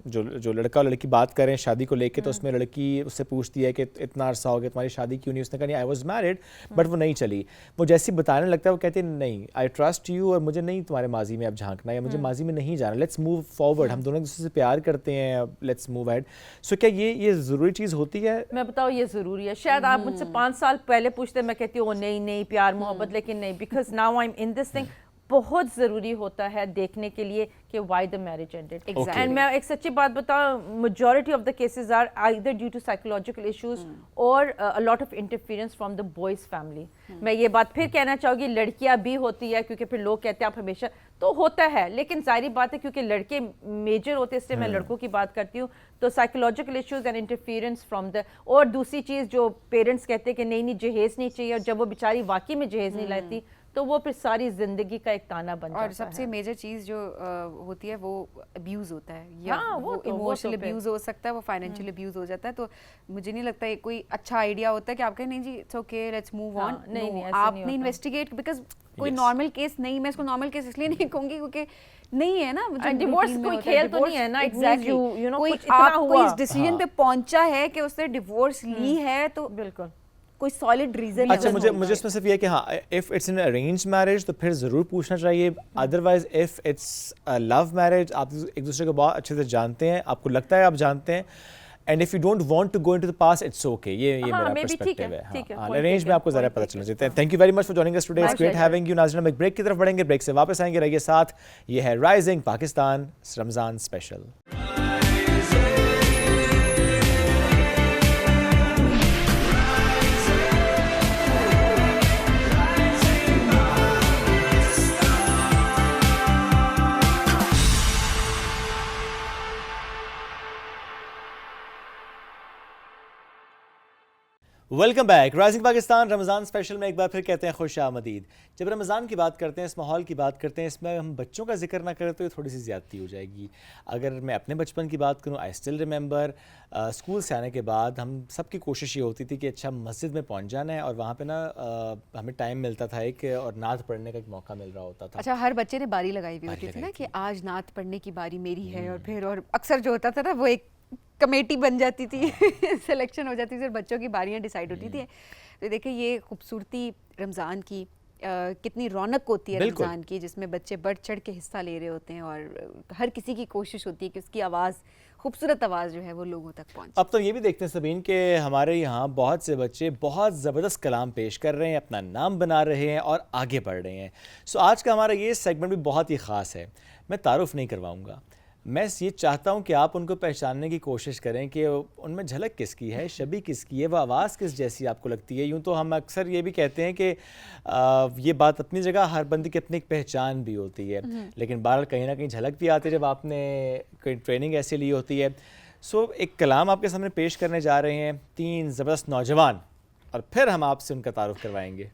जो लड़का और लड़की बात करें शादी को लेके, तो उसमें लड़की उससे पूछती है कि इतना अरसा हो गया तुम्हारी शादी क्यों नहीं? उसने कहा नहीं, आई वॉज मैरिड बट वो नहीं चली। वो जैसे बताने लगता है वो कहते हैं नहीं, आई ट्रस्ट यू और मुझे नहीं तुम्हारे माजी में अब झांकना या मुझे माजी में नहीं जाना, लेट्स मूव फॉरवर्ड, हम दोनों एक दूसरे से प्यार करते हैं, लेट्स मूव अहेड। सो क्या ये ज़रूरी चीज़ होती है? मैं बताऊँ ये ज़रूरी है। शायद आप मुझसे 5 साल पहले पूछते, मैं कहती हूँ नहीं प्यार मोहब्बत, लेकिन नहीं, because now I am in this thing. बहुत ज़रूरी होता है देखने के लिए कि why the marriage ended. And मैं एक सच्ची बात बताऊँ, majority of the cases are either due to psychological issues और a lot of interference from the boy's family. मैं ये बात फिर कहना चाहूँगी, लड़कियाँ भी होती है, क्योंकि फिर लोग कहते हैं आप हमेशा, तो होता है, लेकिन जाहिर बात है क्योंकि लड़के मेजर होते हैं, इसलिए मैं लड़कों की बात करती हूँ। तो psychological issues and interference from the, और दूसरी चीज़ जो पेरेंट्स कहते हैं कि नहीं जहेज़ नहीं चाहिए, और जब वो बेचारी वाकई में जहेज़ नहीं लाती तो वो फिर सारी जिंदगी का एक ताना बन जाता है। और सबसे मेजर चीज़ जो होती है वो अब्यूज़ होता है, या हाँ, वो तो इमोशनल फिर। अब्यूज़ हो सकता है, वो फाइनेंशियल अब्यूज़ हो जाता है। तो मुझे नहीं लगता ये कोई अच्छा आइडिया होता है कि आप कहें नहीं जी it's okay let's move on. हाँ, नहीं, ऐसे नहीं आपने होता। इन्वेस्टिगेट, बिकॉज कोई Yes. नॉर्मल केस नहीं, मैं इसको नॉर्मल केस इसलिए नहीं कहूँगी क्योंकि नहीं है ना, divorce कोई खेल तो नहीं है ना, it means you know, कोई कुछ इतना आप कोई हुआ। इस डिसीजन पे पहुंचा है कि उसने डिवोर्स ली है, तो बिल्कुल कोई सॉलिड रीजन अच्छा, मुझे इसमें सिर्फ ये कि हाँ, if it's an arrange marriage तो फिर ज़रूर पूछना चाहिए, otherwise if it's a love marriage, आप एक दूसरे को बहुत अच्छे से जानते हैं, आपको लगता है आप जानते हैं, and if you don't want to go into the past, it's okay. ये हाँ, मेरा maybe ठीक पर्सपेक्टिव है, ठीक है, है। point अरेंज taken, में आपको ज़रा point पता taken। चलना चाहिए। Thank you very much for joining us today, it's My great pleasure। Having you. नाज़रीन, हम एक ब्रेक की तरफ बढ़ेंगे, ब्रेक से वापस आएंगे, रहिए साथ। ये है rising Pakistan Ramzan special. Welcome back. Rising Pakistan Ramzan special में एक बार फिर कहते हैं खुश आमदीद। जब रमज़ान की बात करते हैं, इस माहौल की बात करते हैं, इसमें हम बच्चों का जिक्र ना करें तो ये थोड़ी सी ज़्यादती हो जाएगी। अगर मैं अपने बचपन की बात करूँ, आई स्टिल रिमेंबर स्कूल से आने के बाद हम सबकी कोशिश ये होती थी कि अच्छा मस्जिद में पहुँच जाना है, और वहाँ पर ना हमें टाइम मिलता था एक, और नात पढ़ने का एक मौका मिल रहा होता था। अच्छा, हर बच्चे ने बारी लगाई हुई होती थी ना कि आज नात पढ़ने की बारी मेरी है, और अक्सर जो होता था ना वो एक कमेटी बन जाती थी, सिलेक्शन हो जाती थी और बच्चों की बारियां डिसाइड होती थी। तो देखिए ये खूबसूरती रमज़ान की, कितनी रौनक होती है रमज़ान की, जिसमें बच्चे बढ़ चढ़ के हिस्सा ले रहे होते हैं, और हर किसी की कोशिश होती है कि उसकी आवाज़, खूबसूरत आवाज़ जो है वो लोगों तक पहुंचे। अब तो ये भी देखते हैं सबीन कि हमारे यहाँ बहुत से बच्चे बहुत ज़बरदस्त कलाम पेश कर रहे हैं, अपना नाम बना रहे हैं और आगे बढ़ रहे हैं। सो आज का हमारा ये सेगमेंट भी बहुत ही ख़ास है। मैं तारुफ नहीं करवाऊँगा, मैं ये चाहता हूँ कि आप उनको पहचानने की कोशिश करें कि उनमें झलक किसकी है, शबी किसकी है, वो आवाज़ किस जैसी आपको लगती है। यूँ तो हम अक्सर ये भी कहते हैं कि ये बात अपनी जगह, हर बंदे की अपनी एक पहचान भी होती है, लेकिन बहरहाल कहीं ना कहीं झलक भी आती है जब आपने कोई ट्रेनिंग ऐसी ली होती है। सो एक कलाम आपके सामने पेश करने जा रहे हैं 3 ज़बरदस्त नौजवान, और फिर हम आपसे उनका तारुफ करवाएंगे।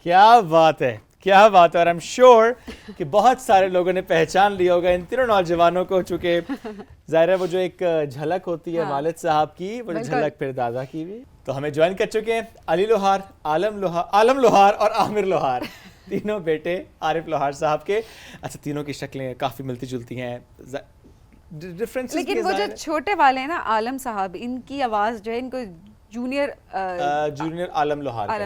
क्या बात है, क्या बात है। और आई एम श्योर कि बहुत सारे लोगों ने पहचान लिया होगा इन तीनों नौजवानों को, चूंकि जाहिर है वो जो एक झलक होती है वालिद साहब की, वो झलक फिर दादा की भी। तो हमें ज्वाइन कर चुके हैं अली लोहार, आलम लोहार और आमिर लोहार, तीनों बेटे आरिफ लोहार साहब के। अच्छा, तीनों की शक्लें काफ़ी मिलती जुलती हैं, डिफरेंसेस। लेकिन वो जो छोटे वाले हैं ना आलम साहब, इनकी आवाज़ जो है, इनको जूनियर आलम लोहार कहा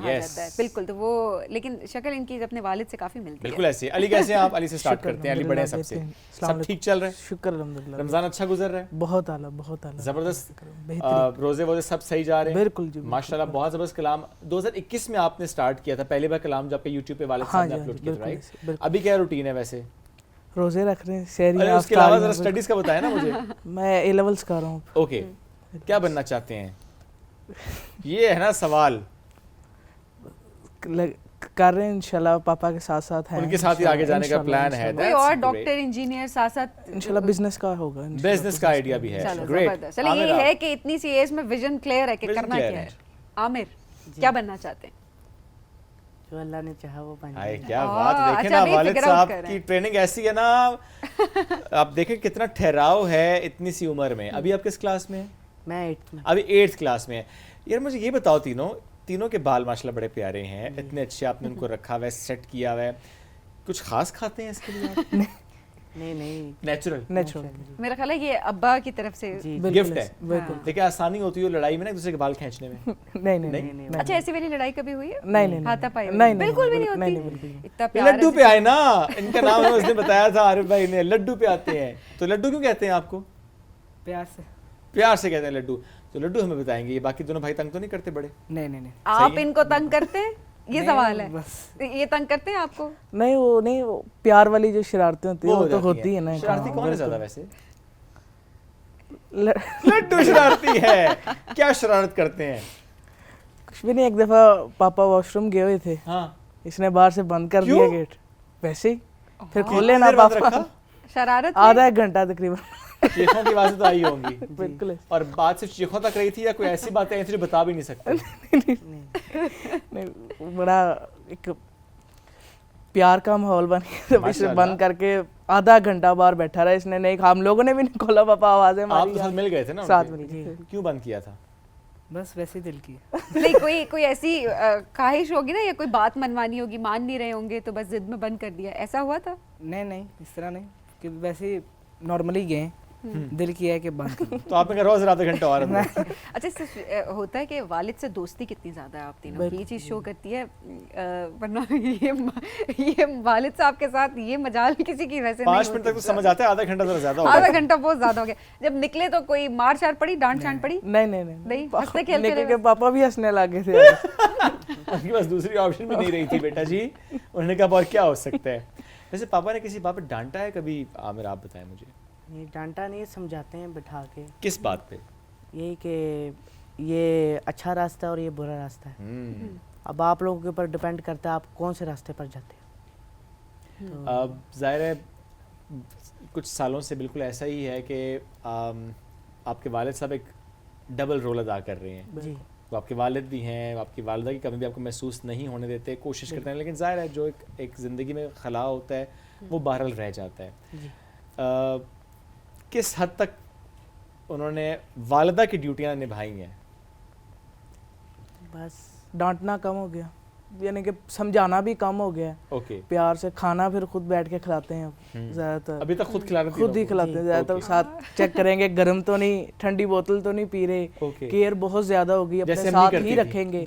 जाता है। बिल्कुल, तो वो लेकिन शक्ल इनकी अपने वालिद से काफी मिलती है। बिल्कुल ऐसे। अली कैसे हैं आप? अली से स्टार्ट करते हैं, अली बड़े हैं सबसे। सब ठीक चल रहा है? शुक्र अल्हम्दुलिल्लाह। रमजान अच्छा गुजर रहा है? बहुत आला, बहुत आला, जबरदस्त। बेहतरीन। रोजे वोजे सब सही जा रहे हैं? बिल्कुल जी, माशाल्लाह। बहुत जबरदस्त कलाम 2021 में आपने स्टार्ट किया था, पहली बार कलाम जब पे YouTube पे वाले साहब ने अपलोड किया था, राइट? अभी क्या रूटीन है वैसे? रोजे रख रहे हैं, शहरी। अरे उसके अलावा जरा स्टडीज का बताया ना मुझे। मैं A levels कर रहा हूँ। ओके, क्या बनना चाहते हैं? ये है ना सवाल। कर रहे हैं इंशाल्लाह, पापा के साथ साथ हैं, उनके साथ ही आगे जाने का प्लान है। कोई और डॉक्टर इंजीनियर साथ साथ इंशाल्लाह बिजनेस का होगा। बिजनेस का आइडिया भी है। ग्रेट। चलो, ये है कि इतनी सी एज में विजन क्लियर है कि करना क्या है। आमिर क्या बनना चाहते हैं? जो अल्लाह ने चाहा वो बन आए, क्या बात। देखें ना वालिद साहब की ट्रेनिंग ऐसी है ना, आप देखें कितना ठहराव है इतनी सी उम्र में। अभी आप किस क्लास में हैं? मैं 8th में। अभी 8th क्लास में है। यार मुझे ये बताओ, तीनों के बाल माशाल्लाह बड़े प्यारे हैं, इतने अच्छे आपने उनको रखा हुआ है, सेट किया हुआ है। कुछ खास खाते हैं इसके लिए आप? नहीं, नेचुरल। मेरा ख्याल है ये अब्बा की तरफ से गिफ्ट है। देखिए आसानी होती है लड़ाई में ना, एक दूसरे के बाल खींचने में। नहीं। अच्छा, ऐसी वाली लड़ाई कभी हुई है? नहीं। हाथापाई नहीं, बिल्कुल भी नहीं होती। इतना प्यार लड्डू पे आए ना, इनका नाम है, उसने बताया था आरिफ भाई ने, लड्डू पे आते हैं। तो लड्डू क्यों कहते हैं आपको? प्यार से कहते हैं लड्डू। तो लड्डू हमें बताएंगे, ये बाकी दोनों भाई तंग तो नहीं करते बड़े? नहीं। आप इनको तंग करते हैं? ये सवाल है। ये तंग करते हैं आपको? नहीं, वो प्यार वाली जो शरारतें होती है वो तो होती है ना। शरारती कौन है ज्यादा वैसे? लड्डू शरारती है। क्या शरारत करते हैं? कुछ भी नहीं, एक दफा पापा वॉशरूम गए हुए थे। हाँ। इसने बाहर से बंद कर दिया गेट, वैसे ही फिर खोले ना पापा। शरारत आधा एक घंटा तकरीबन। चीखों की आवाज़ें तो आई होंगी। बिल्कुल। और बात सिर्फ चीखों तक रही थी या कोई ऐसी बातें ऐसी जो बता भी नहीं सकते? नहीं, बड़ा एक प्यार का माहौल बन गया। इसे बंद करके आधा घंटा बाहर बैठा रहा। इसने नहीं, हम लोगों ने भी नहीं खोला, पापा आवाजें मारी। आप तो साथ मिल गए थे ना? साथ मिल गए। क्यों बंद किया था? बस वैसे दिल की। नहीं, कोई ऐसी ख्वाहिश होगी ना, या कोई बात मनवानी होगी, मान नहीं रहे होंगे तो बस जिद में बंद कर दिया, ऐसा हुआ था? नहीं, इस तरह नहीं, कि वैसे नॉर्मली गए, दिल किया है कि बंद कर। तो आपने कहा रोज आधा घंटा और अच्छा, सिर्फ होता है कि वालिद से दोस्ती कितनी ज़्यादा है आप तीनों की, ये चीज़ शो करती है। वरना ये वालिद साहब के साथ ये मजाल किसी की वैसे 5 मिनट तक तो समझ आता है, आधा घंटा तो ज्यादा हो आधा घंटा बहुत ज़्यादा हो गया। जब निकले तो कोई मार शार पड़ी, डांट शांट पड़ी? नहीं, हंसते खेलते निकल के पापा भी हंसने लगे थे। उनके पास दूसरी ऑप्शन भी नहीं रही थी बेटा जी। उन्होंने कहा और क्या हो सकता है। वैसे पापा ने किसी बात पर डांटा है कभी? आमिर आप बताएं मुझे। नहीं, डांटा नहीं, समझाते हैं बिठा के। किस बात पे? यही कि ये अच्छा रास्ता है और ये बुरा रास्ता है। अब आप लोगों के ऊपर डिपेंड करता है आप कौन से रास्ते पर जाते हो। अब जाहिर है कुछ सालों से बिल्कुल ऐसा ही है कि आपके वालिद साहब एक डबल रोल अदा कर रहे हैं। जी। वो आपके वालिद भी हैं, आपकी वालिदा की कमी भी आपको महसूस नहीं होने देते, कोशिश करते हैं, लेकिन जाहिर है जो एक ज़िंदगी में खला होता है वो बहरहाल रह जाता है। किस हद तक उन्होंने वालिदा की ड्यूटियां निभाई हैं? बस डांटना कम हो गया, यानी कि समझाना भी कम हो गया है। ओके। प्यार से खाना फिर खुद बैठ के खिलाते हैं ज्यादातर। अभी तक खुद खिला रहे थे? खुद ही खिलाते हैं ज्यादातर। साथ चेक करेंगे गर्म तो नहीं, ठंडी बोतल तो नहीं पी रहे। केयर बहुत ज्यादा होगी, अपने साथ ही रखेंगे।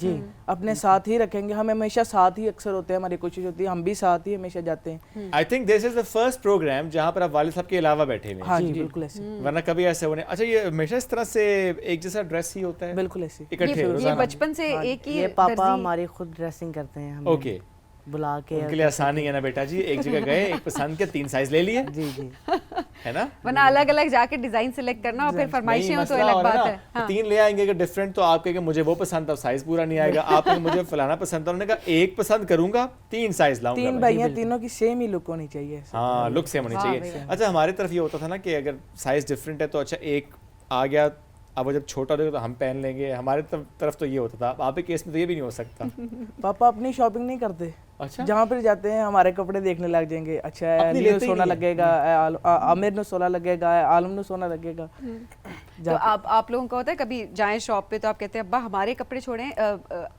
अपने साथ ही रखेंगे। हम हमेशा साथ ही अक्सर होते हैं, हमारी कोशिश होती है हम भी साथ ही हमेशा जाते हैं। I think this is the first programme जहाँ पर आप वालिद साहब के अलावा बैठे हुए हैं। हाँ जी, बिल्कुल ऐसे। वरना कभी ऐसे होने। अच्छा, ये हमेशा इस तरह से एक जैसा ड्रेस ही होता है? बिल्कुल ऐसे इकट्ठे ये रोजाना? बचपन से एक ही ये पापा हमारे खुद ड्रेसिंग करते हैं। ओके। बुला के उनके लिए आसानी है ना बेटा जी, एक जगह गए, एक पसंद के 3 साइज ले लिए। जी है ना? वरना अलग अलग जाके डिजाइन सिलेक्ट करना और फिर फरमाइशें हो तो अलग बात है। हाँ। 3 ले आएंगे अगर डिफरेंट, तो आप कहेंगे मुझे वो पसंद था, साइज पूरा नहीं आएगा। आप कहेंगे मुझे फलाना पसंद था, उन्होंने कहा एक पसंद करूंगा 3 साइज लाऊंगा। 3 भाइयां, तीनों की सेम ही लुक होनी चाहिए। हाँ, लुक सेम होनी चाहिए। अच्छा, हमारी तरफ ये होता था ना कि अगर साइज डिफरेंट है तो अच्छा एक आ गया अब वो जब छोटा होगा तो हम पहन लेंगे, हमारे तरफ तो ये होता था, अब आपके केस में तो ये भी नहीं हो सकता। पापा अपनी शॉपिंग नहीं करते। अच्छा, जहाँ पर जाते हैं हमारे कपड़े देखने लग जाएंगे, अच्छा अपनी नील लेते ही सोना नहीं है। लगेगा, आमिर ने सोना लगेगा, आलम ने सोना लगेगा। तो आप लोगों का होता है कभी जाएं शॉप पे तो आप कहते हैं अब्बा हमारे कपड़े छोड़ें,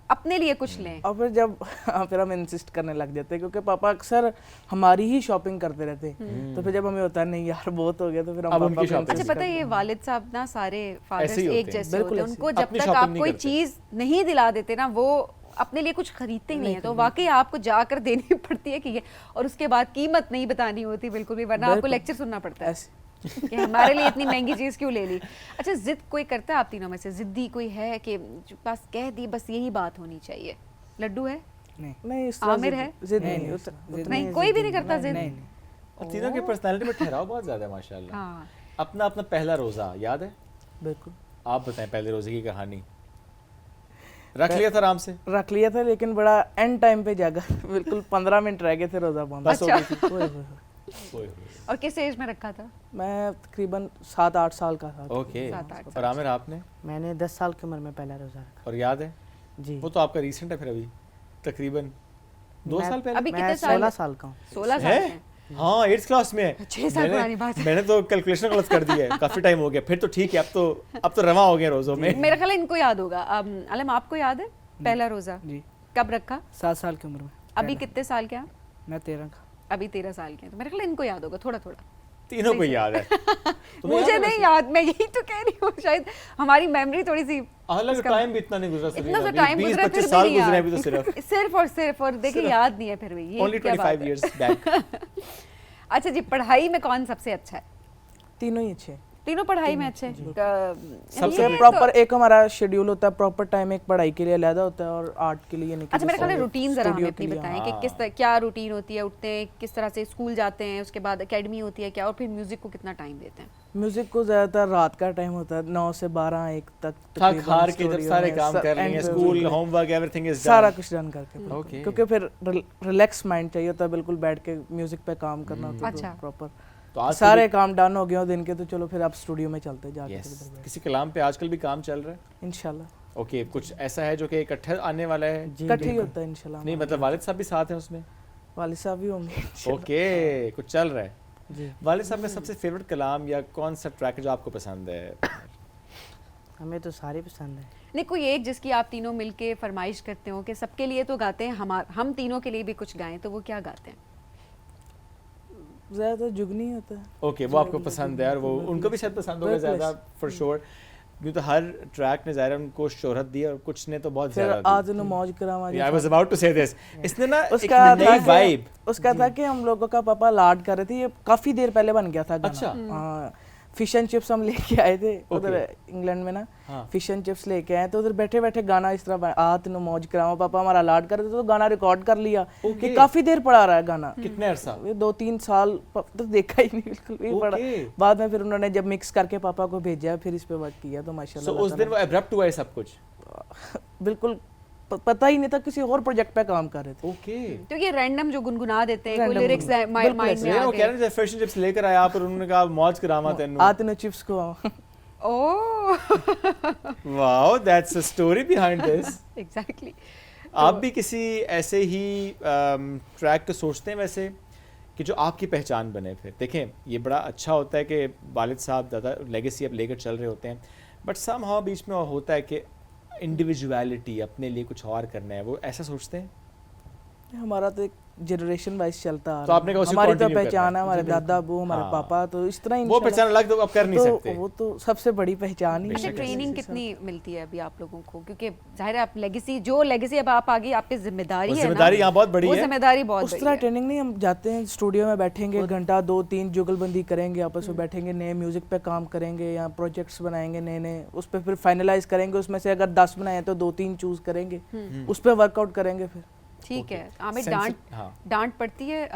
अपने लिए कुछ लें? और फिर जब फिर हम इंसिस्ट करने लग जाते हैं, क्योंकि पापा अक्सर हमारी ही शॉपिंग करते रहते हैं। तो फिर जब हमें होता है नहीं यार बहुत हो गया, तो फिर हम अब पापा उनकी को shopping अच्छा, पता है ये वालिद साहब ना सारे ऐसे फादर्स ही होते एक हैं। जैसे बिल्कुल होते हैं, ऐसे। उनको जब अपनी तक shopping आप नहीं कोई करते। चीज नहीं दिला देते ना वो अपने लिए कुछ खरीदते ही नहीं है, तो वाकई आपको जाकर देनी पड़ती है कि ये, और उसके बाद कीमत नहीं बतानी होती बिल्कुल भी, वरना आपको बिल्कुल। लेक्चर सुनना पड़ता है ऐसे कि हमारे लिए इतनी महंगी चीज क्यों ले ली। अच्छा, जिद कोई करता है आप तीनों में से? जिद्दी कोई है कि जो बस कह दी बस यही बात होनी चाहिए? लड्डू है? नहीं इस तरह आमिर जिद- है? जिद नहीं, नहीं, नहीं, कोई भी नहीं करता जिद? नहीं। और तीनों की पर्सनालिटी में ठहराव बहुत ज़्यादा है माशाल्लाह। हाँ, अपना अपना पहला रोज़ा याद है? बिल्कुल आप बताएं पहले रोज़े की कहानी। रख लिया था आराम से? रख लिया था, लेकिन बड़ा एंड टाइम पे जागा। बिल्कुल 15 मिनट रह गए थे रोजा बंद। बस हो अच्छा। गई थी। ओए होए होए। ओए होए। और किस एज में रखा था? मैं तकरीबन 7-8 साल का था। ओके। 7-8 और आमिर आपने? मैंने 10 साल की उम्र में पहला रोज़ा रखा। और याद है? जी। वो तो आपका रीसेंट है फिर, अभी तकरीबन 2 मैं- साल पहले। अभी मैं कितने साल? 16 साल का हूँ। 16 साल है? के? हाँ 8th क्लास में है। 6 साल पुरानी बात है। मैंने तो कैलकुलेशन गलत कर दी है, काफी टाइम हो गया। फिर तो ठीक है, अब तो रवा हो गया रोजों में। मेरा ख्याल है इनको याद होगा। अलम आपको याद है पहला रोजा जी। कब रखा? 7 साल की उम्र में। अभी कितने साल के हैं आप? मैं 13 का। अभी 13 साल के हैं, तो मेरा ख्याल है इनको याद होगा थोड़ा थोड़ा। तीनों को याद है। तुम्हें मुझे याद है नहीं याद, मैं यही तो कह रही हूँ, शायद हमारी मेमोरी थोड़ी सी हालांकि उसका- टाइम भी इतना नहीं गुजरा, इतना सा टाइम गुजरा फिर 20-25 भी साल नहीं गुजरे याद। अभी तो सिर्फ। सिर्फ और देखिए याद नहीं है फिर भी, ये ओनली क्या बात 25 है। Years back. अच्छा जी, पढ़ाई में कौन सबसे अच्छा है? तीनों ही अच्छे हैं। तीनों पढ़ाई में अच्छे हैं? सबसे ये तो- प्रॉपर एक हमारा शेड्यूल होता है, प्रॉपर टाइम एक पढ़ाई के लिए अलग होता है और आर्ट के लिए नहीं। अच्छा, मेरे ख्याल है रूटीन जरा हमें स्टूडियो अपनी के लिए। बताएं कि किस तरह क्या रूटीन होती है, उठते हैं किस तरह से, स्कूल जाते हैं, उसके बाद एकेडमी होती है क्या, और फिर म्यूजिक को कितना टाइम देते हैं? म्यूजिक को ज्यादातर रात का टाइम होता है, 9 से 12-1 तक। थक तकरीबन हार के जब स्टूडियो सारे में काम सब कर लेंगे, end पे स्कूल बिल्कुल होमवर्क एवरीथिंग इज सारा कुछ डन करके बिल्कुल। Okay. क्योंकि फिर रिलैक्स माइंड चाहिए होता है, बिल्कुल बैठ के म्यूजिक पे काम करना होता है। अच्छा। प्रॉपर तो आज सारे काम डन हो गए हो दिन के, तो चलो फिर आप स्टूडियो में चलते जाके यस, फिर इधर किसी कलाम पे आजकल भी काम चल रहा है? बैठ। इंशाल्लाह ओके, कुछ ऐसा है जो कि इकट्ठे आने वाला है? कट ही होता है इंशाल्लाह। नहीं मतलब वालिद साहब भी साथ हैं उसमें? वालिद साहब भी होंगे। ओके, कुछ चल रहा है। जी। वालिद साहब का सबसे फेवरेट कलाम या कौन सा ट्रैक है जो आपको पसंद है? हमें तो सारे पसंद है। नहीं, कोई एक जिसकी आप तीनों मिलके फरमाइश करते हो कि सबके लिए तो गाते हैं, हम तीनों के लिए भी कुछ गाएं, तो वो क्या गाते हैं? ज्यादातर जुगनी होता है। ओके, वो आपको पसंद है और वो उनको भी शायद पसंद होगा बिल्कुल। ज़्यादा फॉर श्योर, क्योंकि तो हर ट्रैक ने ज़ाहिर है उनको शोहरत दी और कुछ ने तो बहुत फिर ज़्यादा आज नु मौज करावा आई वाज अबाउट टू से दिस। इसने ना एक उसका था नई कि- वाइब। उसका था कि हम लोगों का पापा लाड कर रहे थे, ये काफी देर पहले बन गया था गाना। अच्छा। हाँ, फिश एंड चिप्स हम लेके आए थे उधर इंग्लैंड में ना। हाँ। फिश एंड चिप्स लेके आए तो उधर बैठे बैठे गाना इस तरह आत नु मौज करावा पापा हमारा लाड कर रहे थे, तो गाना रिकॉर्ड कर लिया कि काफी देर पड़ा रहा है गाना। कितने अरसा? ये 2-3 साल तो देखा ही नहीं बिल्कुल भी पड़ा। Okay. बाद में फिर उन्होंने जब मिक्स करके पापा को भेजा, फिर इस पे वर्क किया, तो सो माशाल्लाह उस दिन वो एब्रप्ट हुआ है सब कुछ? बिल्कुल पता ही नहीं था, किसी और प्रोजेक्ट पे काम कर रहे थे। ओके। क्योंकि ये रैंडम जो गुनगुना देते हैं, कोई Random लिरिक्स गुनगुना। माइंड बिल्कुल में आ वो कह गए। रहे थे फिश चिप्स लेकर आया पर उन्होंने कहा मौज करामा तेनू। आते नु चिप्स को oh wow, that's a story behind this. Exactly. आप भी किसी ऐसे ही ट्रैक को सोचते हैं वैसे कि जो आपकी पहचान बने? फिर देखें, ये बड़ा अच्छा होता है कि वालिद साहब ज़्यादा लेगेसी अब लेकर चल रहे होते हैं, बट समहाउ बीच में होता है कि इंडिविजुअलिटी, अपने लिए कुछ और करना है, वो ऐसा सोचते हैं? हमारा तो एक जनरेशन वाइज चलता आ तो रहा आपने कहा उसी को हमारी तो continue करना पहचान है, है। हमारे जी, दादा अबू, हमारे हाँ। पापा, तो इस तरह वो इंशाल्लाह- पहचान अलग तो अब कर नहीं तो सकते। वो तो सबसे बड़ी पहचान ही अच्छा, है। ट्रेनिंग कितनी मिलती है अभी आप लोगों को? क्योंकि जाहिर है आप लेगेसी, जो लेगेसी अब आप आगे, आपकी जिम्मेदारी वो है ना, जिम्मेदारी यहाँ बहुत बड़ी वो है। जिम्मेदारी बहुत उस बड़ी तरह है। ट्रेनिंग नहीं, हम जाते हैं स्टूडियो में बैठेंगे घंटा 2-3 जुगलबंदी करेंगे, आपस में बैठेंगे, नए म्यूजिक पे काम करेंगे या प्रोजेक्ट्स बनाएंगे नए नए, उस पर फिर फाइनलाइज करेंगे, उसमें से अगर 10 बनाए तो 2-3 चूज करेंगे, उस पर वर्कआउट करेंगे फिर। ठीक है। आमिर, हाँ। डांट पड़ती है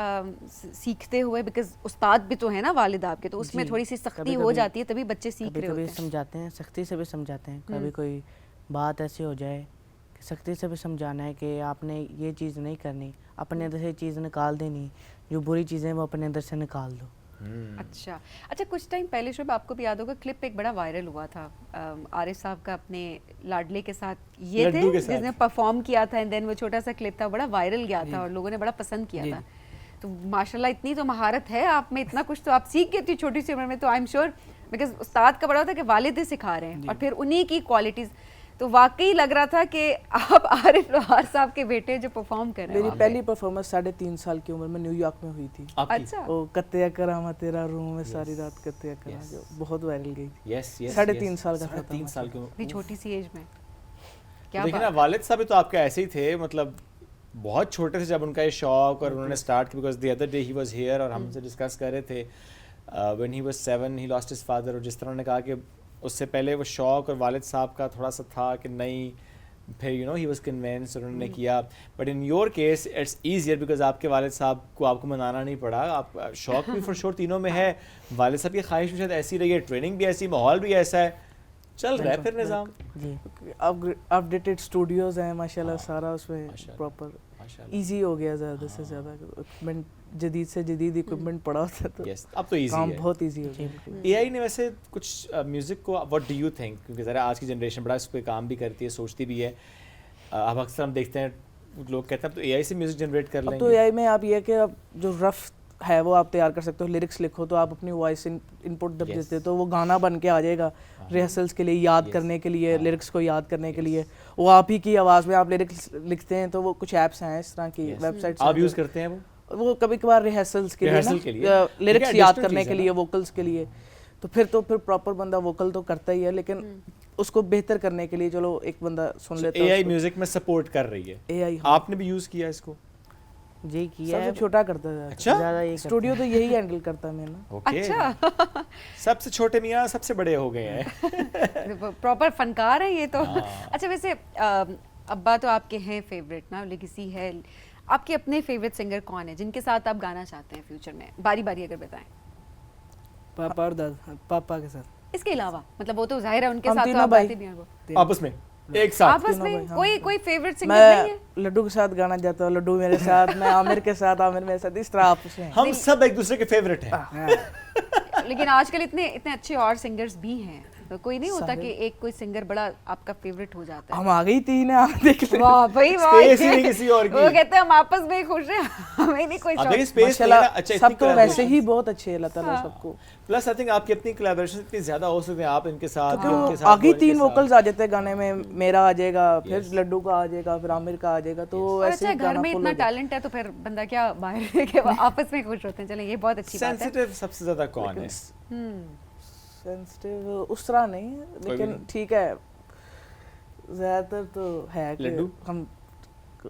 सीखते हुए? बिकॉज उस्ताद भी तो है ना वालिद आपके, तो उसमें थोड़ी सी सख्ती हो कभी-कभी- जाती है, तभी बच्चे सीख कभी रहे कभी होते हैं। समझाते हैं, सख्ती से भी समझाते हैं। कभी कोई बात ऐसी हो जाए कि सख्ती से भी समझाना है कि आपने ये चीज़ नहीं करनी, अपने अंदर से चीज़ निकाल देनी, जो बुरी चीज़ें वो अपने अंदर से निकाल दो। अच्छा अच्छा, कुछ टाइम पहले शुभ आपको भी याद होगा क्लिप एक बड़ा वायरल हुआ था आरिफ साहब का अपने लाडले के साथ, ये थे लड्डू के साथ। जिसने परफॉर्म किया था एंड देन वो छोटा सा क्लिप था, बड़ा वायरल गया था और लोगों ने बड़ा पसंद किया था। तो माशाल्लाह इतनी तो महारत है आप में, इतना कुछ तो आप सीख गए थी छोटी सी उम्र में, तो आई एम श्योर बिकॉज उस्ताद का बड़ा होता है कि वालिद ही सिखा रहे हैं और फिर उन्हीं की क्वालिटीज, तो वाकई लग रहा था कि आप आरिफ लोहार साहब के बेटे जो परफॉर्म कर रहे हैं। मेरी पहली परफॉर्मेंस 3.5 साल की उम्र में न्यूयॉर्क में हुई थी। अच्छा, वो कत्या करामा तेरा रूम में सारी रात कत्या करा, जो बहुत वायरल गई। यस यस 3.5 साल का था। 3 साल की उम्र। इतनी छोटी सी एज में क्या देखिए ना, वालिद साहब भी तो आपके ऐसे ही थे, मतलब बहुत छोटे थे जब उनका ये शौक और उन्होंने स्टार्ट किया, because the other day he was here और हमसे डिस्कस कर रहे थे when he was 7 he lost his father, और जिस तरह उन्होंने कहा कि उससे पहले वो शौक और वालिद साहब का थोड़ा सा था कि नहीं, फिर you know he was convinced और उन्होंने किया। But in your case it's easier because आपके वालिद साहब को आपको मनाना नहीं पड़ा, आप शौक भी फॉर श्योर तीनों में है, वालिद साहब की ख्वाहिश भी शायद ऐसी रही है, ट्रेनिंग भी ऐसी, माहौल भी ऐसा है, चल रहा है फिर निज़ाम। जी अपडेटेड स्टूडियोज हैं माशाल्लाह, सारा उसमें प्रॉपर माशाल्लाह इजी हो गया, ज़्यादा से ज़्यादा इक्विपमेंट, जदीद से जदीद इक्विपमेंट पड़ा होता है तो यस, अब तो इजी काम है। बहुत इजी हो गया। एआई ने वैसे कुछ म्यूज़िक को, व्हाट डू यू थिंक, क्योंकि ज़रा आज की जनरेशन बड़ा इस पे काम भी करती है, सोचती भी है, अब अक्सर हम देखते हैं लोग कहते हैं अब तो एआई से म्यूज़िक जनरेट कर अब लेंगे। तो एआई में आप ये है कि आप जो रफ है वो आप तैयार कर सकते हो, लिरिक्स लिखो तो आप अपनी वॉइस इनपुट जब Yes. देते हो तो वो गाना बन के आ जाएगा, रिहर्सल्स के लिए, याद करने के लिए, लिरिक्स को याद करने के लिए, वो आप ही की आवाज़ में आप लिरिक्स लिखते हैं। तो वो कुछ ऐप्स हैं इस तरह की, वेबसाइट्स आप यूज़ करते हैं वो कभी कभार रिहर्सल्स के Rehearsal लिए के लिए। ना, लिरिक्स ठीक है, याद additional करने चीज़ के है लिए, ना। वोकल्स के लिए, तो फिर प्रॉपर बंदा वोकल तो करता ही है, लेकिन उसको बेहतर करने के लिए चलो एक बंदा सुन लेता है एआई उसको। म्यूज़िक में सपोर्ट कर रही है, AI आपने भी यूज़ किया इसको? जी किया है, सबसे छोटा करता है, अच्छा ज़्यादा ये स्टूडियो तो यही हैंडल करता है मेरा। ओके, अच्छा सबसे छोटे मियाँ सबसे बड़े हो गए हैं। प्रॉपर फनकार है ये तो। अच्छा वैसे अब्बा तो आपके हैं फेवरेट ना, लेगेसी है, आपके अपने फेवरेट सिंगर कौन है जिनके साथ आप गाना चाहते हैं फ्यूचर में, बारी बारी अगर बताएं। पापा और दादा, पापा के साथ। इसके अलावा मतलब वो तो जाहिर है उनके हम साथ तो तीनों आप भाई। गाते भी हैं वो आपस में एक साथ आपस तीनों में भाई, हाँ। कोई फेवरेट सिंगर नहीं है? मैं लड्डू के साथ गाना चाहता हूँ, लड्डू मेरे साथ, मैं आमिर के साथ, आमिर मेरे साथ, इस तरह आपस में। हम सब एक दूसरे के फेवरेट हैं। लेकिन आजकल इतने अच्छे और सिंगर्स भी हैं, तो कोई नहीं होता कि एक कोई सिंगर बड़ा आपका फेवरेट हो जाता है। हम आ गई 3 है, आप देख ले। वाह भाई वाह, Space ही नहीं किसी और की। वो कहते हैं हम आपस में ही खुश हैं, हमें नहीं कोई अब शौक। देखिए स्पेस माशाल्लाह, अच्छा, सब तो वैसे ही बहुत अच्छे हैं, अल्लाह ताला सबको। प्लस आई थिंक आपकी अपनी कोलैबोरेशन इतनी ज्यादा हो सकते हैं, आप इनके साथ तो उनके साथ, आगे वो इनके 3 साथ। वोकल्स आ जाते हैं गाने में, मेरा आ जाएगा, फिर लड्डू का आ जाएगा, फिर आमिर का आ जाएगा, तो और ऐसे अच्छा ही घर गाना में फुल इतना हो जाता है। टैलेंट है तो फिर बंदा क्या बाहर के आपस में खुश होते हैं। चलें ये बहुत अच्छी बात है। सेंसिटिव सबसे ज्यादा कौन है? सेंसिटिव उस तरह नहीं है, लेकिन नहीं। ठीक है, ज्यादातर तो है कि लड्डू? हम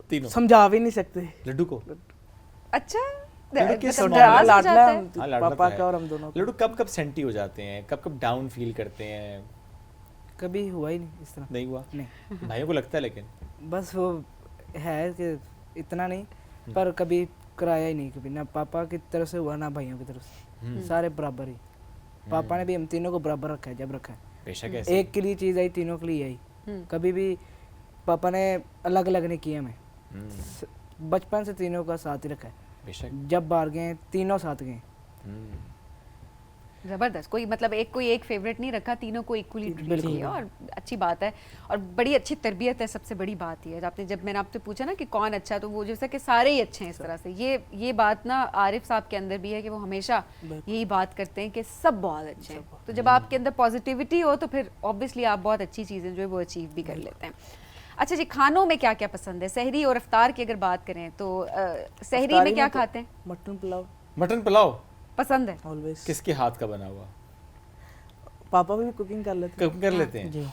तीनों समझा भी नहीं सकते। लड्डू को अच्छा लड्डू किस मतलब मामले में? नाराज हो लाडला जाता है? हम हाँ, लाडला पापा तो का है। और हम दोनों का। लड्डू कब कब सेंटी हो जाते हैं, कब कब डाउन फील करते हैं? कभी हुआ ही नहीं इस तरह। नहीं हुआ? नहीं, भाइयों को लगता है लेकिन बस वो है कि इतना नहीं, पर कभी कराया ही नहीं, कभी ना पापा की तरफ से हुआ ना भाइयों की तरफ से, सारे बराबर ही। पापा ने भी हम तीनों को बराबर रखा है, जब रखा है। बेशक ऐसे एक के लिए चीज़ आई, तीनों के लिए आई। कभी भी पापा ने अलग अलग नहीं किया हमें, बचपन से तीनों का साथ ही रखा है। बेशक जब बाहर गए तीनों साथ गए। जबरदस्त, कोई मतलब कोई एक फेवरेट नहीं रखा, तीनों को इक्वली ट्रीट किया और अच्छी बात है और बड़ी अच्छी तरबियत है। सबसे बड़ी बात ये है, आपने जब मैंने आपसे पूछा ना कि कौन अच्छा, तो वो जैसा कि सारे ही अच्छे हैं इस तरह से। ये बात ना आरिफ साहब के अंदर भी है कि वो हमेशा यही बात करते हैं कि सब बहुत अच्छे हैं। तो जब आपके अंदर पॉजिटिविटी हो तो फिर ऑब्वियसली आप बहुत अच्छी चीज़ें जो है वो अचीव भी कर लेते हैं। अच्छा जी, खानों में क्या क्या पसंद है? सहरी और इफ्तार की अगर बात करें तो सहरी में क्या खाते हैं? मटन पुलाव मटन पुलाव पसंद है? ऑलवेज। किसके हाथ का बना हुआ? पापा भी कुकिंग कर लेते हैं। कुकिंग कर लेते हैं? जी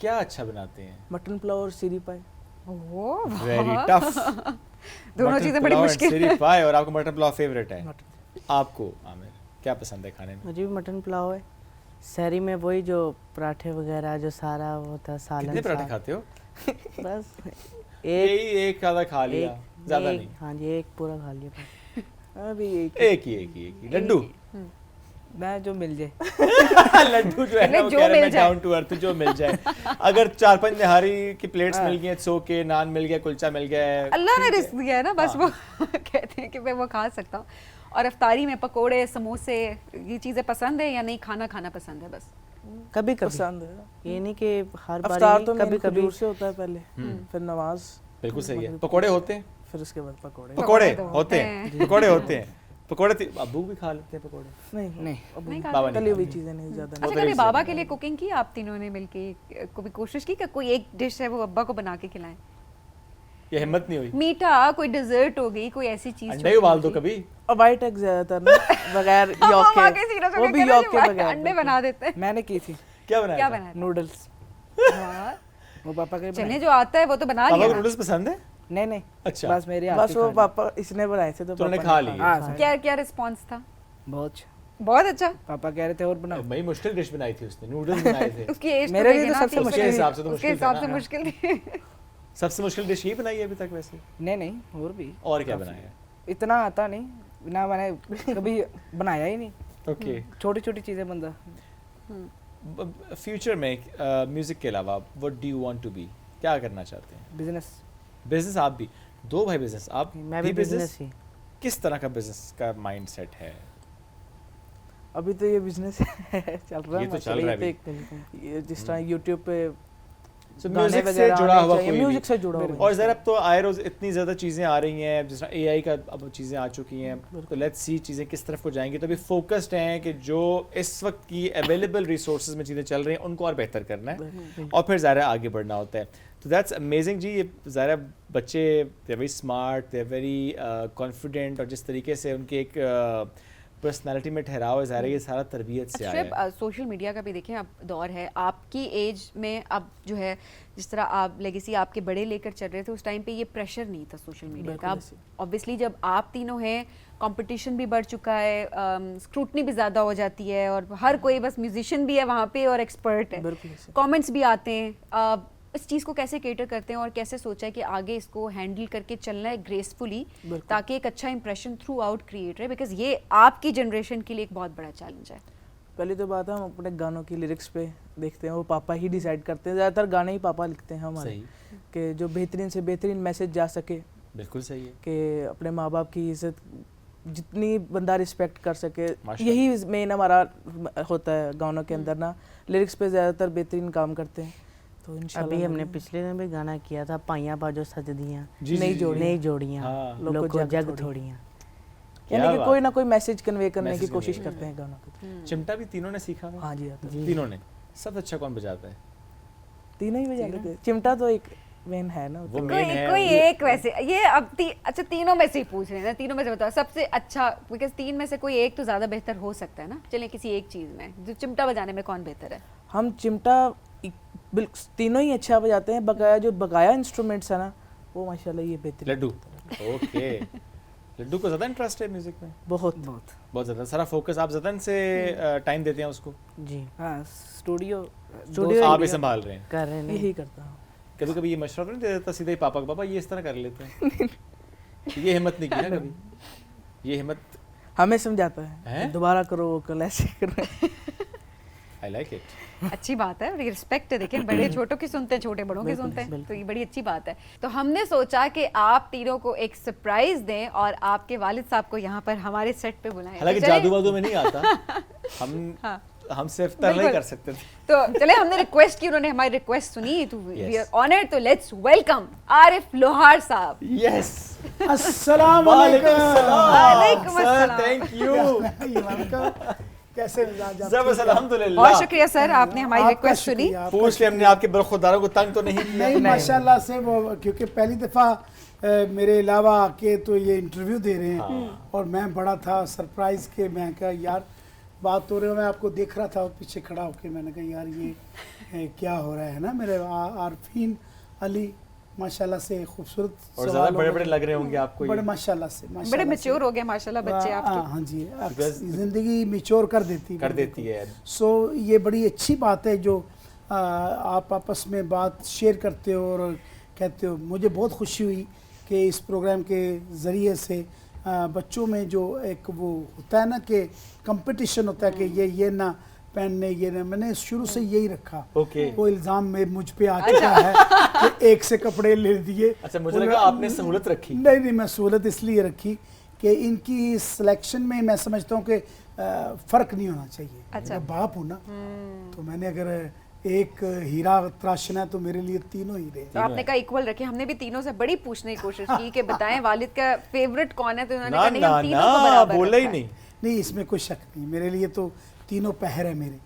क्या अच्छा बनाते हैं? मटन पुलाव और सीरी पाई। Oh very tough. दोनों चीज़ें बड़ी मुश्किल। सीरी पाई और आपको मटन पुलाव फेवरेट है? आपको आमिर क्या पसंद है खाने में? मुझे भी मटन पुलाव है। शहरी में वही जो पराठे वगैरह जो सारा होता है, सालन कितने पराठे साग। खाते हो? बस यही एक आधा खा लिया, ज्यादा एक, नहीं। हाँ जी एक पूरा खा लिया बस। अभी एक ही लड्डू। मैं जो मिल जाए। लड्डू जो है ना वो जो कह रहे मिल मैं जाए। डाउन टू अर्थ, जो मिल जाए। अगर 4-5 निहारी की प्लेट्स मिल गई, सो के नान मिल गया, कुलचा मिल गया है, अल्लाह ने रिस्क दिया है ना, बस वो कहते हैं कि मैं वो खा सकता हूँ। और इफ्तारी में पकोड़े समोसे ये चीज़ें पसंद है या नहीं, खाना खाना पसंद है बस? कभी कभी पसंद है। ये नहीं कि हर बार अफ्तार तो कभी कभी से होता है पहले, फिर नमाज, बिल्कुल सही है। पकोड़े होते हैं, फिर उसके बाद पकोड़े। पकोड़े होते हैं, पकोड़े होते हैं, पकोड़े अब्बू भी खा लेते हैं पकोड़े? नहीं नहीं नहीं खा बाबा तली नहीं हुई चीजें नहीं ज्यादा नहीं। अच्छा, कभी बाबा के लिए कुकिंग की आप तीनों ने मिलके? कभी कोशिश की कि कोई एक डिश है वो अब्बा को बना के खिलाएं? ये हिम्मत नहीं हुई? मीठा, कोई डिजर्ट हो गई, कोई ऐसी चीज? अंडे ही उबाल दो कभी। और वाइट एग ज्यादातर ना, बगैर यॉक के, वो भी यॉक के बगैर अंडे बना देते हैं। मैंने की थी क्या बनाया क्या था? बनाया? नूडल्स, वाह, वो पापा के चने बनाए। जो आता है वो तो बना पापा लिया को ना। नूडल्स पसंद है? नहीं नहीं, अच्छा। बस मेरे हाथ बस की वो खानी। पापा इसने बनाए थे तो तो उन्होंने पापा खा ने लिए। हाँ सर, क्या क्या रिस्पॉन्स था? बहुत अच्छा। बहुत अच्छा। पापा कह रहे थे और बनाओ। बड़ी मुश्किल डिश बनाई थी उसने, नूडल्स बनाए थे। उसकी एज मेरे लिए तो सबसे उसके मुश्किल हिसाब से तो उसके मुश्किल था हिसाब से ना। मुश्किल थी। सबसे मुश्किल डिश यही बनाई है अभी तक वैसे? नहीं नहीं, और भी और क्या बनाया है? इतना आता नहीं ना, मैंने कभी बनाया ही नहीं। ओके। छोटी छोटी चीजें बंदा। फ्यूचर में म्यूजिक के अलावा what do you want to be? क्या करना चाहते हैं? बिजनेस। बिजनेस? आप भी दो भाई बिजनेस, आप मैं भी बिजनेस ही। किस तरह का बिजनेस का माइंडसेट है? अभी तो ये बिजनेस चल रहा है, ये तो चल रहा है माशाल्लाह, ये तो ये जिस तरह यूट्यूब पे So, गाने म्यूजिक से वगैरह जुड़ा आने हुआ चाहिए, कोई म्यूजिक भी। से जुड़ा हुआ और ज़रा अब तो आए रोज इतनी ज़्यादा चीज़ें आ रही हैं, जिस तरह एआई का अब चीज़ें आ चुकी हैं, तो लेट्स सी चीज़ें किस तरफ को जाएंगी। तो अभी फोकस्ड हैं कि जो इस वक्त की अवेलेबल रिसोर्सेज में चीज़ें चल रही हैं उनको और बेहतर करना है और फिर ज़रा आगे बढ़ना होता है। तो दैट्स अमेजिंग जी। ये ज़रा बच्चे they very smart, they very confident, और जिस तरीके से उनके एक पर्सनालिटी में ठहराव है, ज़ाहिर है ये सारा तरबियत से आया है। अच्छा, सोशल मीडिया का भी देखें अब दौर है, आपकी एज में अब जो है जिस तरह आप लेगेसी आपके बड़े लेकर चल रहे थे, उस टाइम पे ये प्रेशर नहीं था सोशल मीडिया का। अब ऑब्वियसली जब आप तीनों हैं, कंपटीशन भी बढ़ चुका है, स्क्रूटनी भी ज़्यादा हो जाती है, और हर कोई बस म्यूजिशियन भी है वहाँ पे और एक्सपर्ट है, कमेंट्स भी आते हैं। इस चीज़ को कैसे केटर करते हैं और कैसे सोचा है कि आगे इसको हैंडल करके चलना है ग्रेसफुली, ताकि एक अच्छा इंप्रेशन थ्रू आउट क्रिएट रहे? बिकॉज ये आपकी जनरेशन के लिए एक बहुत बड़ा चैलेंज है। पहली तो बात है, हम अपने गानों की लिरिक्स पे देखते हैं, वो पापा ही डिसाइड करते हैं, ज़्यादातर गाने ही पापा लिखते हैं हमारे, कि जो बेहतरीन से बेहतरीन मैसेज जा सके। बिल्कुल सही है कि अपने माँ बाप की इज्जत जितनी बंदा रिस्पेक्ट कर सके, यही मेन हमारा होता है गानों के अंदर ना। लिरिक्स पे ज़्यादातर बेहतरीन काम करते हैं। तो इंशाल्लाह अभी हमने पिछले दिन भी गाना किया था, पाइयां बाजो सज दियां, नई जोड़ियां, हाँ। लोग को जग थोड़ियां। यानी कि कोई ना कोई मैसेज कन्वे करने की कोशिश करते हैं गानों के। चिमटा भी तीनों ने सीखा हुआ? हाँ जी, तीनों ने। सबसे अच्छा कौन बजाता है? तीनों ही बजा लेते हैं। चिमटा तो एक मेन है ना, वो मेन है। कोई एक वैसे ये अब अच्छा तीनों में से ही पूछ रहे हैं ना, तीनों में से बताओ सबसे अच्छा, बिकॉज तीन में से कोई एक तो ज़्यादा बेहतर हो सकता है ना। चलिए किसी एक चीज़ में, जो चिमटा बजाने में कौन बेहतर है? हम चिमटा बिल्कुल तीनों ही अच्छा बजाते हैं। बकाया जो बकाया इंस्ट्रूमेंट्स है ना, वो माशाल्लाह ये बेहतर। लड्डू? ओके। लड्डू को ज़्यादा इंटरेस्ट है म्यूजिक में? बहुत बहुत ज़्यादा। सारा फोकस आप ज़्यादा से टाइम देते हैं उसको? जी हाँ, स्टूडियो आप ही संभाल रहे हैं? कर रहे हैं। यही करता हूँ। कभी कभी ये मशवरा तो नहीं दे देता सीधा ही पापा को, पापा ये इस तरह कर लेते हैं? ये हिम्मत नहीं की ना कभी? ये हिम्मत हमें समझाता है, दोबारा करो, कल ऐसे करो। I like it. अच्छी बात है, रिस्पेक्ट है। देखिए बड़े छोटों की सुनते हैं, छोटे बड़ों की सुनते हैं, तो ये बड़ी अच्छी बात है। तो हमने सोचा कि आप तीनों को एक सरप्राइज दें और आपके वालिद साहब को यहाँ पर हमारे सेट पे बुलाएं। हालांकि तो जादू वादू में नहीं आता, हम सिर्फ तरह ही कर सकते थे। तो चले, हमने रिक्वेस्ट की, उन्होंने हमारी रिक्वेस्ट सुनी, तो वी आर ऑनर्ड। तो लेट्स वेलकम आरिफ लोहार साहब। यस, अस्सलाम वालेकुम सर, थैंक यू। कैसे मिजाज आपके? जबरदस्त, अल्हम्दुलिल्लाह। बहुत शुक्रिया सर, आपने हमारी आपका रिक्वेस्ट सुनी। शुक्रिया, पूछ ले हमने आपके बरखुरदारों को तंग तो नहीं किया? नहीं माशाल्लाह से वो, क्योंकि पहली दफ़ा मेरे अलावा आके तो ये इंटरव्यू दे रहे हैं और मैं बड़ा था सरप्राइज के, मैं कहा यार बात हो रही है, मैं आपको देख रहा था पीछे खड़ा होके, मैंने कहा यार ये क्या हो रहा है ना। मेरे आरफीन अली माशाल्लाह से खूबसूरत और ज़्यादा बड़े बड़े लग रहे होंगे आपको, बड़े माशाल्लाह से, बड़े मैच्योर हो गए माशाल्लाह बच्चे आपके। हाँ जी, जिंदगी मैच्योर कर देती है। सो ये बड़ी अच्छी बात है जो आप आपस में बात शेयर करते हो और कहते हो। मुझे बहुत खुशी हुई कि इस प्रोग्राम के ज़रिए से बच्चों में जो एक वो होता है ना कि कंपटीशन होता है कि ये ना पहनने, ये ना, मैंने शुरू से यही रखा। वो इल्ज़ाम में मुझ पे आ चुका है कि एक से कपड़े ले दिए। अच्छा, मुझे लगा आपने सहूलत रखी। नहीं, मैं सहूलत इसलिए रखी कि इनकी सिलेक्शन में मैं समझता हूँ कि फ़र्क नहीं होना चाहिए। अच्छा। मैं बाप हूँ ना, तो मैंने अगर एक हीरा तराशना है तो मेरे लिए तीनों हीरे। तो आपने कहा इक्वल रखे, हमने भी तीनों से बड़ी पूछने की कोशिश की कि बताएं वालिद का फेवरेट कौन है, तो उन्होंने कहा नहीं, हम तीनों को बराबर बोला ही रखा है। नहीं। नहीं, इसमें कोई शक नहीं, मेरे लिए तो तीनों पहर है मेरे,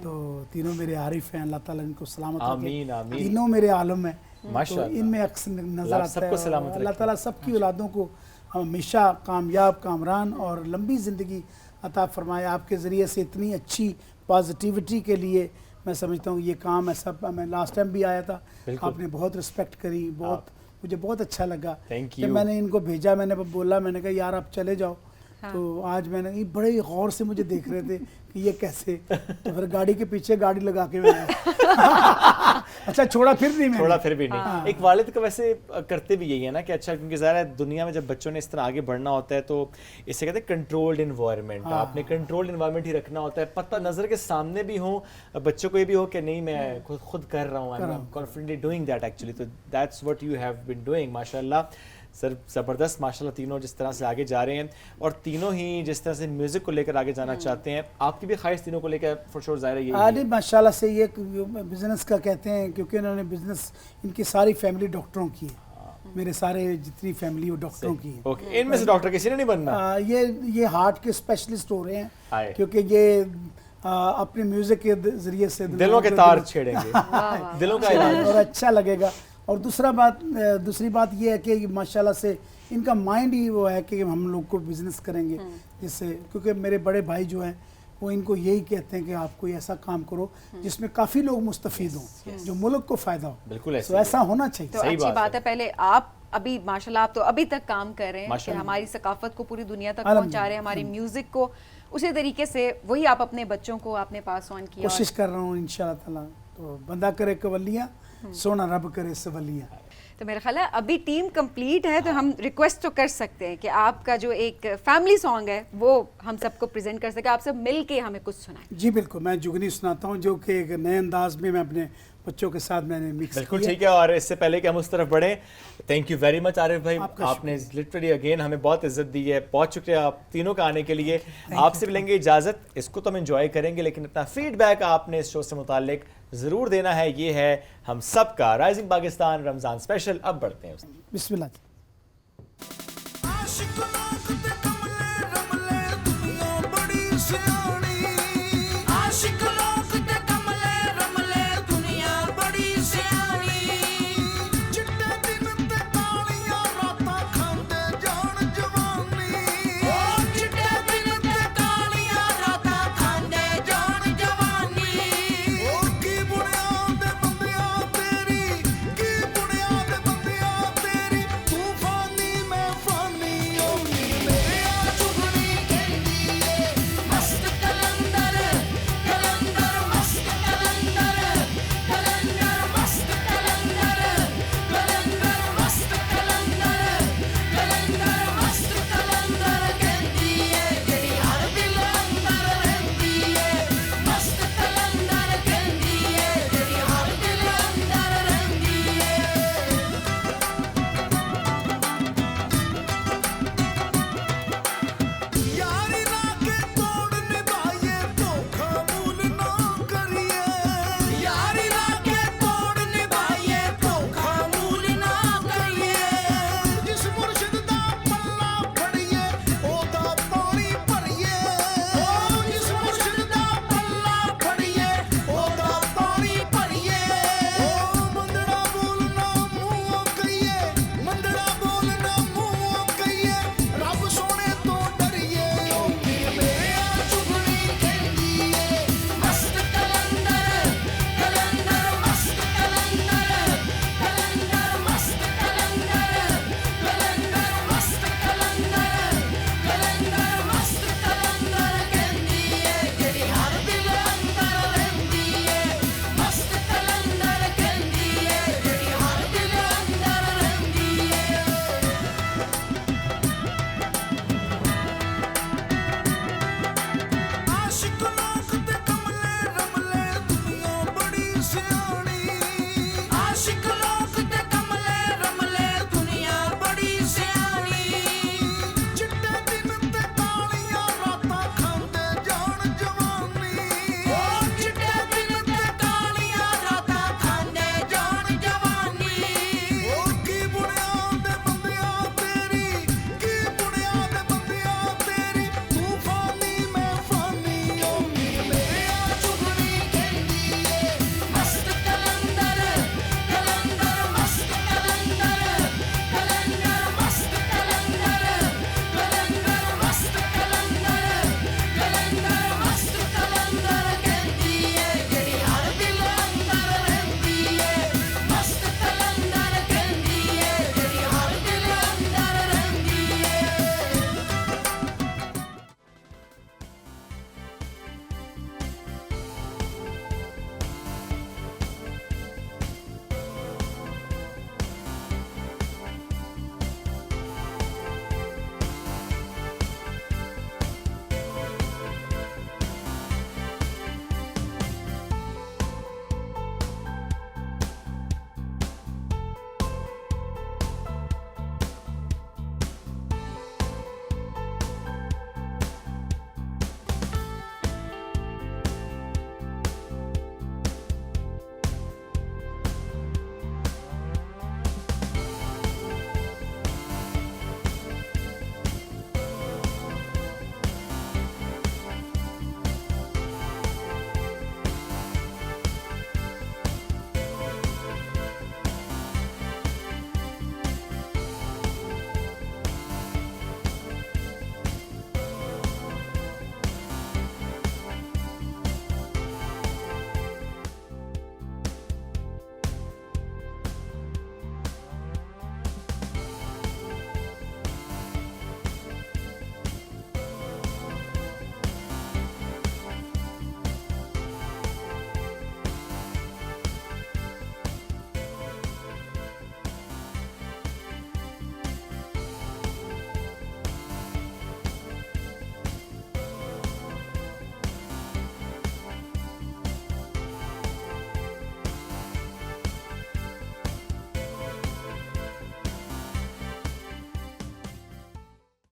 तो तीनों मेरे आरिफ हैं, अल्लाह ताला इनको सलामत रखे। आमीन, आमीन। तीनों मेरे आलम हैं, तो माशाअल्लाह। इनमें अक्सर नजर अल्लाह आता है। सबको सलामत और अल्लाह रखे। ताला सबकी औलादों को हमेशा कामयाब, कामरान और लंबी ज़िंदगी अता फरमाए। आपके ज़रिए से इतनी अच्छी पॉजिटिविटी के लिए मैं समझता हूँ ये काम ऐसा, मैं लास्ट टाइम भी आया था, आपने बहुत रिस्पेक्ट करी, बहुत मुझे बहुत अच्छा लगा। Thank जब you। मैंने इनको भेजा, मैंने बोला, मैंने कहा यार आप चले जाओ, तो आज मैंने ये बड़े गौर से मुझे देख रहे थे कि ये कैसे, तो फिर गाड़ी के पीछे गाड़ी लगा के मैं आया। अच्छा छोड़ा फिर नहीं मैंने। थोड़ा फिर भी नहीं। एक वालिद का वैसे करते भी यही है ना कि अच्छा, क्योंकि ज़ाहिर है दुनिया में जब बच्चों ने इस तरह आगे बढ़ना होता है तो इसे कहते हैं कंट्रोल्ड इन्वायरमेंट। आपने कंट्रोल्ड इन्वायरमेंट ही रखना होता है, पता नज़र के सामने भी हो, बच्चों को ये भी हो कि नहीं मैं खुद कर रहा हूँ, I am confidently doing that actually. तो that's what you have been doing माशाल्लाह। सर ज़बरदस्त माशाल्लाह, तीनों जिस तरह से आगे जा रहे हैं और तीनों ही जिस तरह से म्यूज़िक को लेकर आगे जाना चाहते हैं, आपकी भी ख्वाहिश तीनों को लेकर फॉर श्योर ज़ाहिर है यही अरे माशाल्लाह से ये बिज़नेस का कहते हैं, क्योंकि इन्होंने बिज़नेस, इनकी सारी फैमिली डॉक्टरों की है, मेरे सारे जितनी फैमिली वो डॉक्टरों की है। ओके, इनमें से डॉक्टर किसी ने नहीं बनना? ये हार्ट के स्पेशलिस्ट हो रहे हैं, हाय। क्योंकि ये अपने म्यूज़िक के ज़रिए से दिलों के तार छेड़ेंगे, दिलों का इलाज। और अच्छा लगेगा। और दूसरी बात ये है कि माशाल्लाह से इनका माइंड ही वो है कि हम लोग को बिजनेस करेंगे, जिससे, क्योंकि मेरे बड़े भाई जो हैं वो इनको यही कहते हैं कि आप कोई ऐसा काम करो जिसमें काफ़ी लोग मुस्तफ़ीद हों, जो मुल्क को फ़ायदा हो। बिल्कुल तो ऐसा होना चाहिए। तो अच्छी बात है। पहले आप अभी माशाल्लाह आप तो अभी तक काम कर रहे हैं कि हमारी सकाफत को पूरी दुनिया तक पहुंचा रहे हैं, हमारी म्यूजिक को, उसी तरीके से वही आप अपने बच्चों को आपने पास ऑन किया। कोशिश कर रहा हूँ इंशाअल्लाह ताला। तो बंदा करे कवलियाँ, सोना रब करे सवलियाँ। तो मेरा ख्याल है अभी टीम कंप्लीट है, तो हम रिक्वेस्ट तो कर सकते हैं कि आपका जो एक फैमिली सॉन्ग है वो हम सबको प्रेजेंट कर सके, आप सब मिल के हमें कुछ सुनाएं। जी बिल्कुल, मैं जुगनी सुनाता हूँ, जो कि एक नए अंदाज में मैं अपने बच्चों के साथ मैंने मिक्स किया। बिल्कुल ठीक है। और इससे पहले कि हम उस तरफ बढ़ें, thank you very much Arif भाई, आपने लिटरली अगेन हमें बहुत इज्जत दी है। बहुत शुक्रिया आप तीनों का आने के लिए। आपसे भी लेंगे इजाज़त, इसको तो हम एंजॉय करेंगे, लेकिन अपना फीडबैक आपने इस शो से मुताल्लिक ज़रूर देना है। ये है हम सब का राइजिंग पाकिस्तान रमज़ान स्पेशल। अब बढ़ते हैं उसमें। बिस्मिल्लाह। आशिक लोग ते कमले रमले दुनिया बड़ी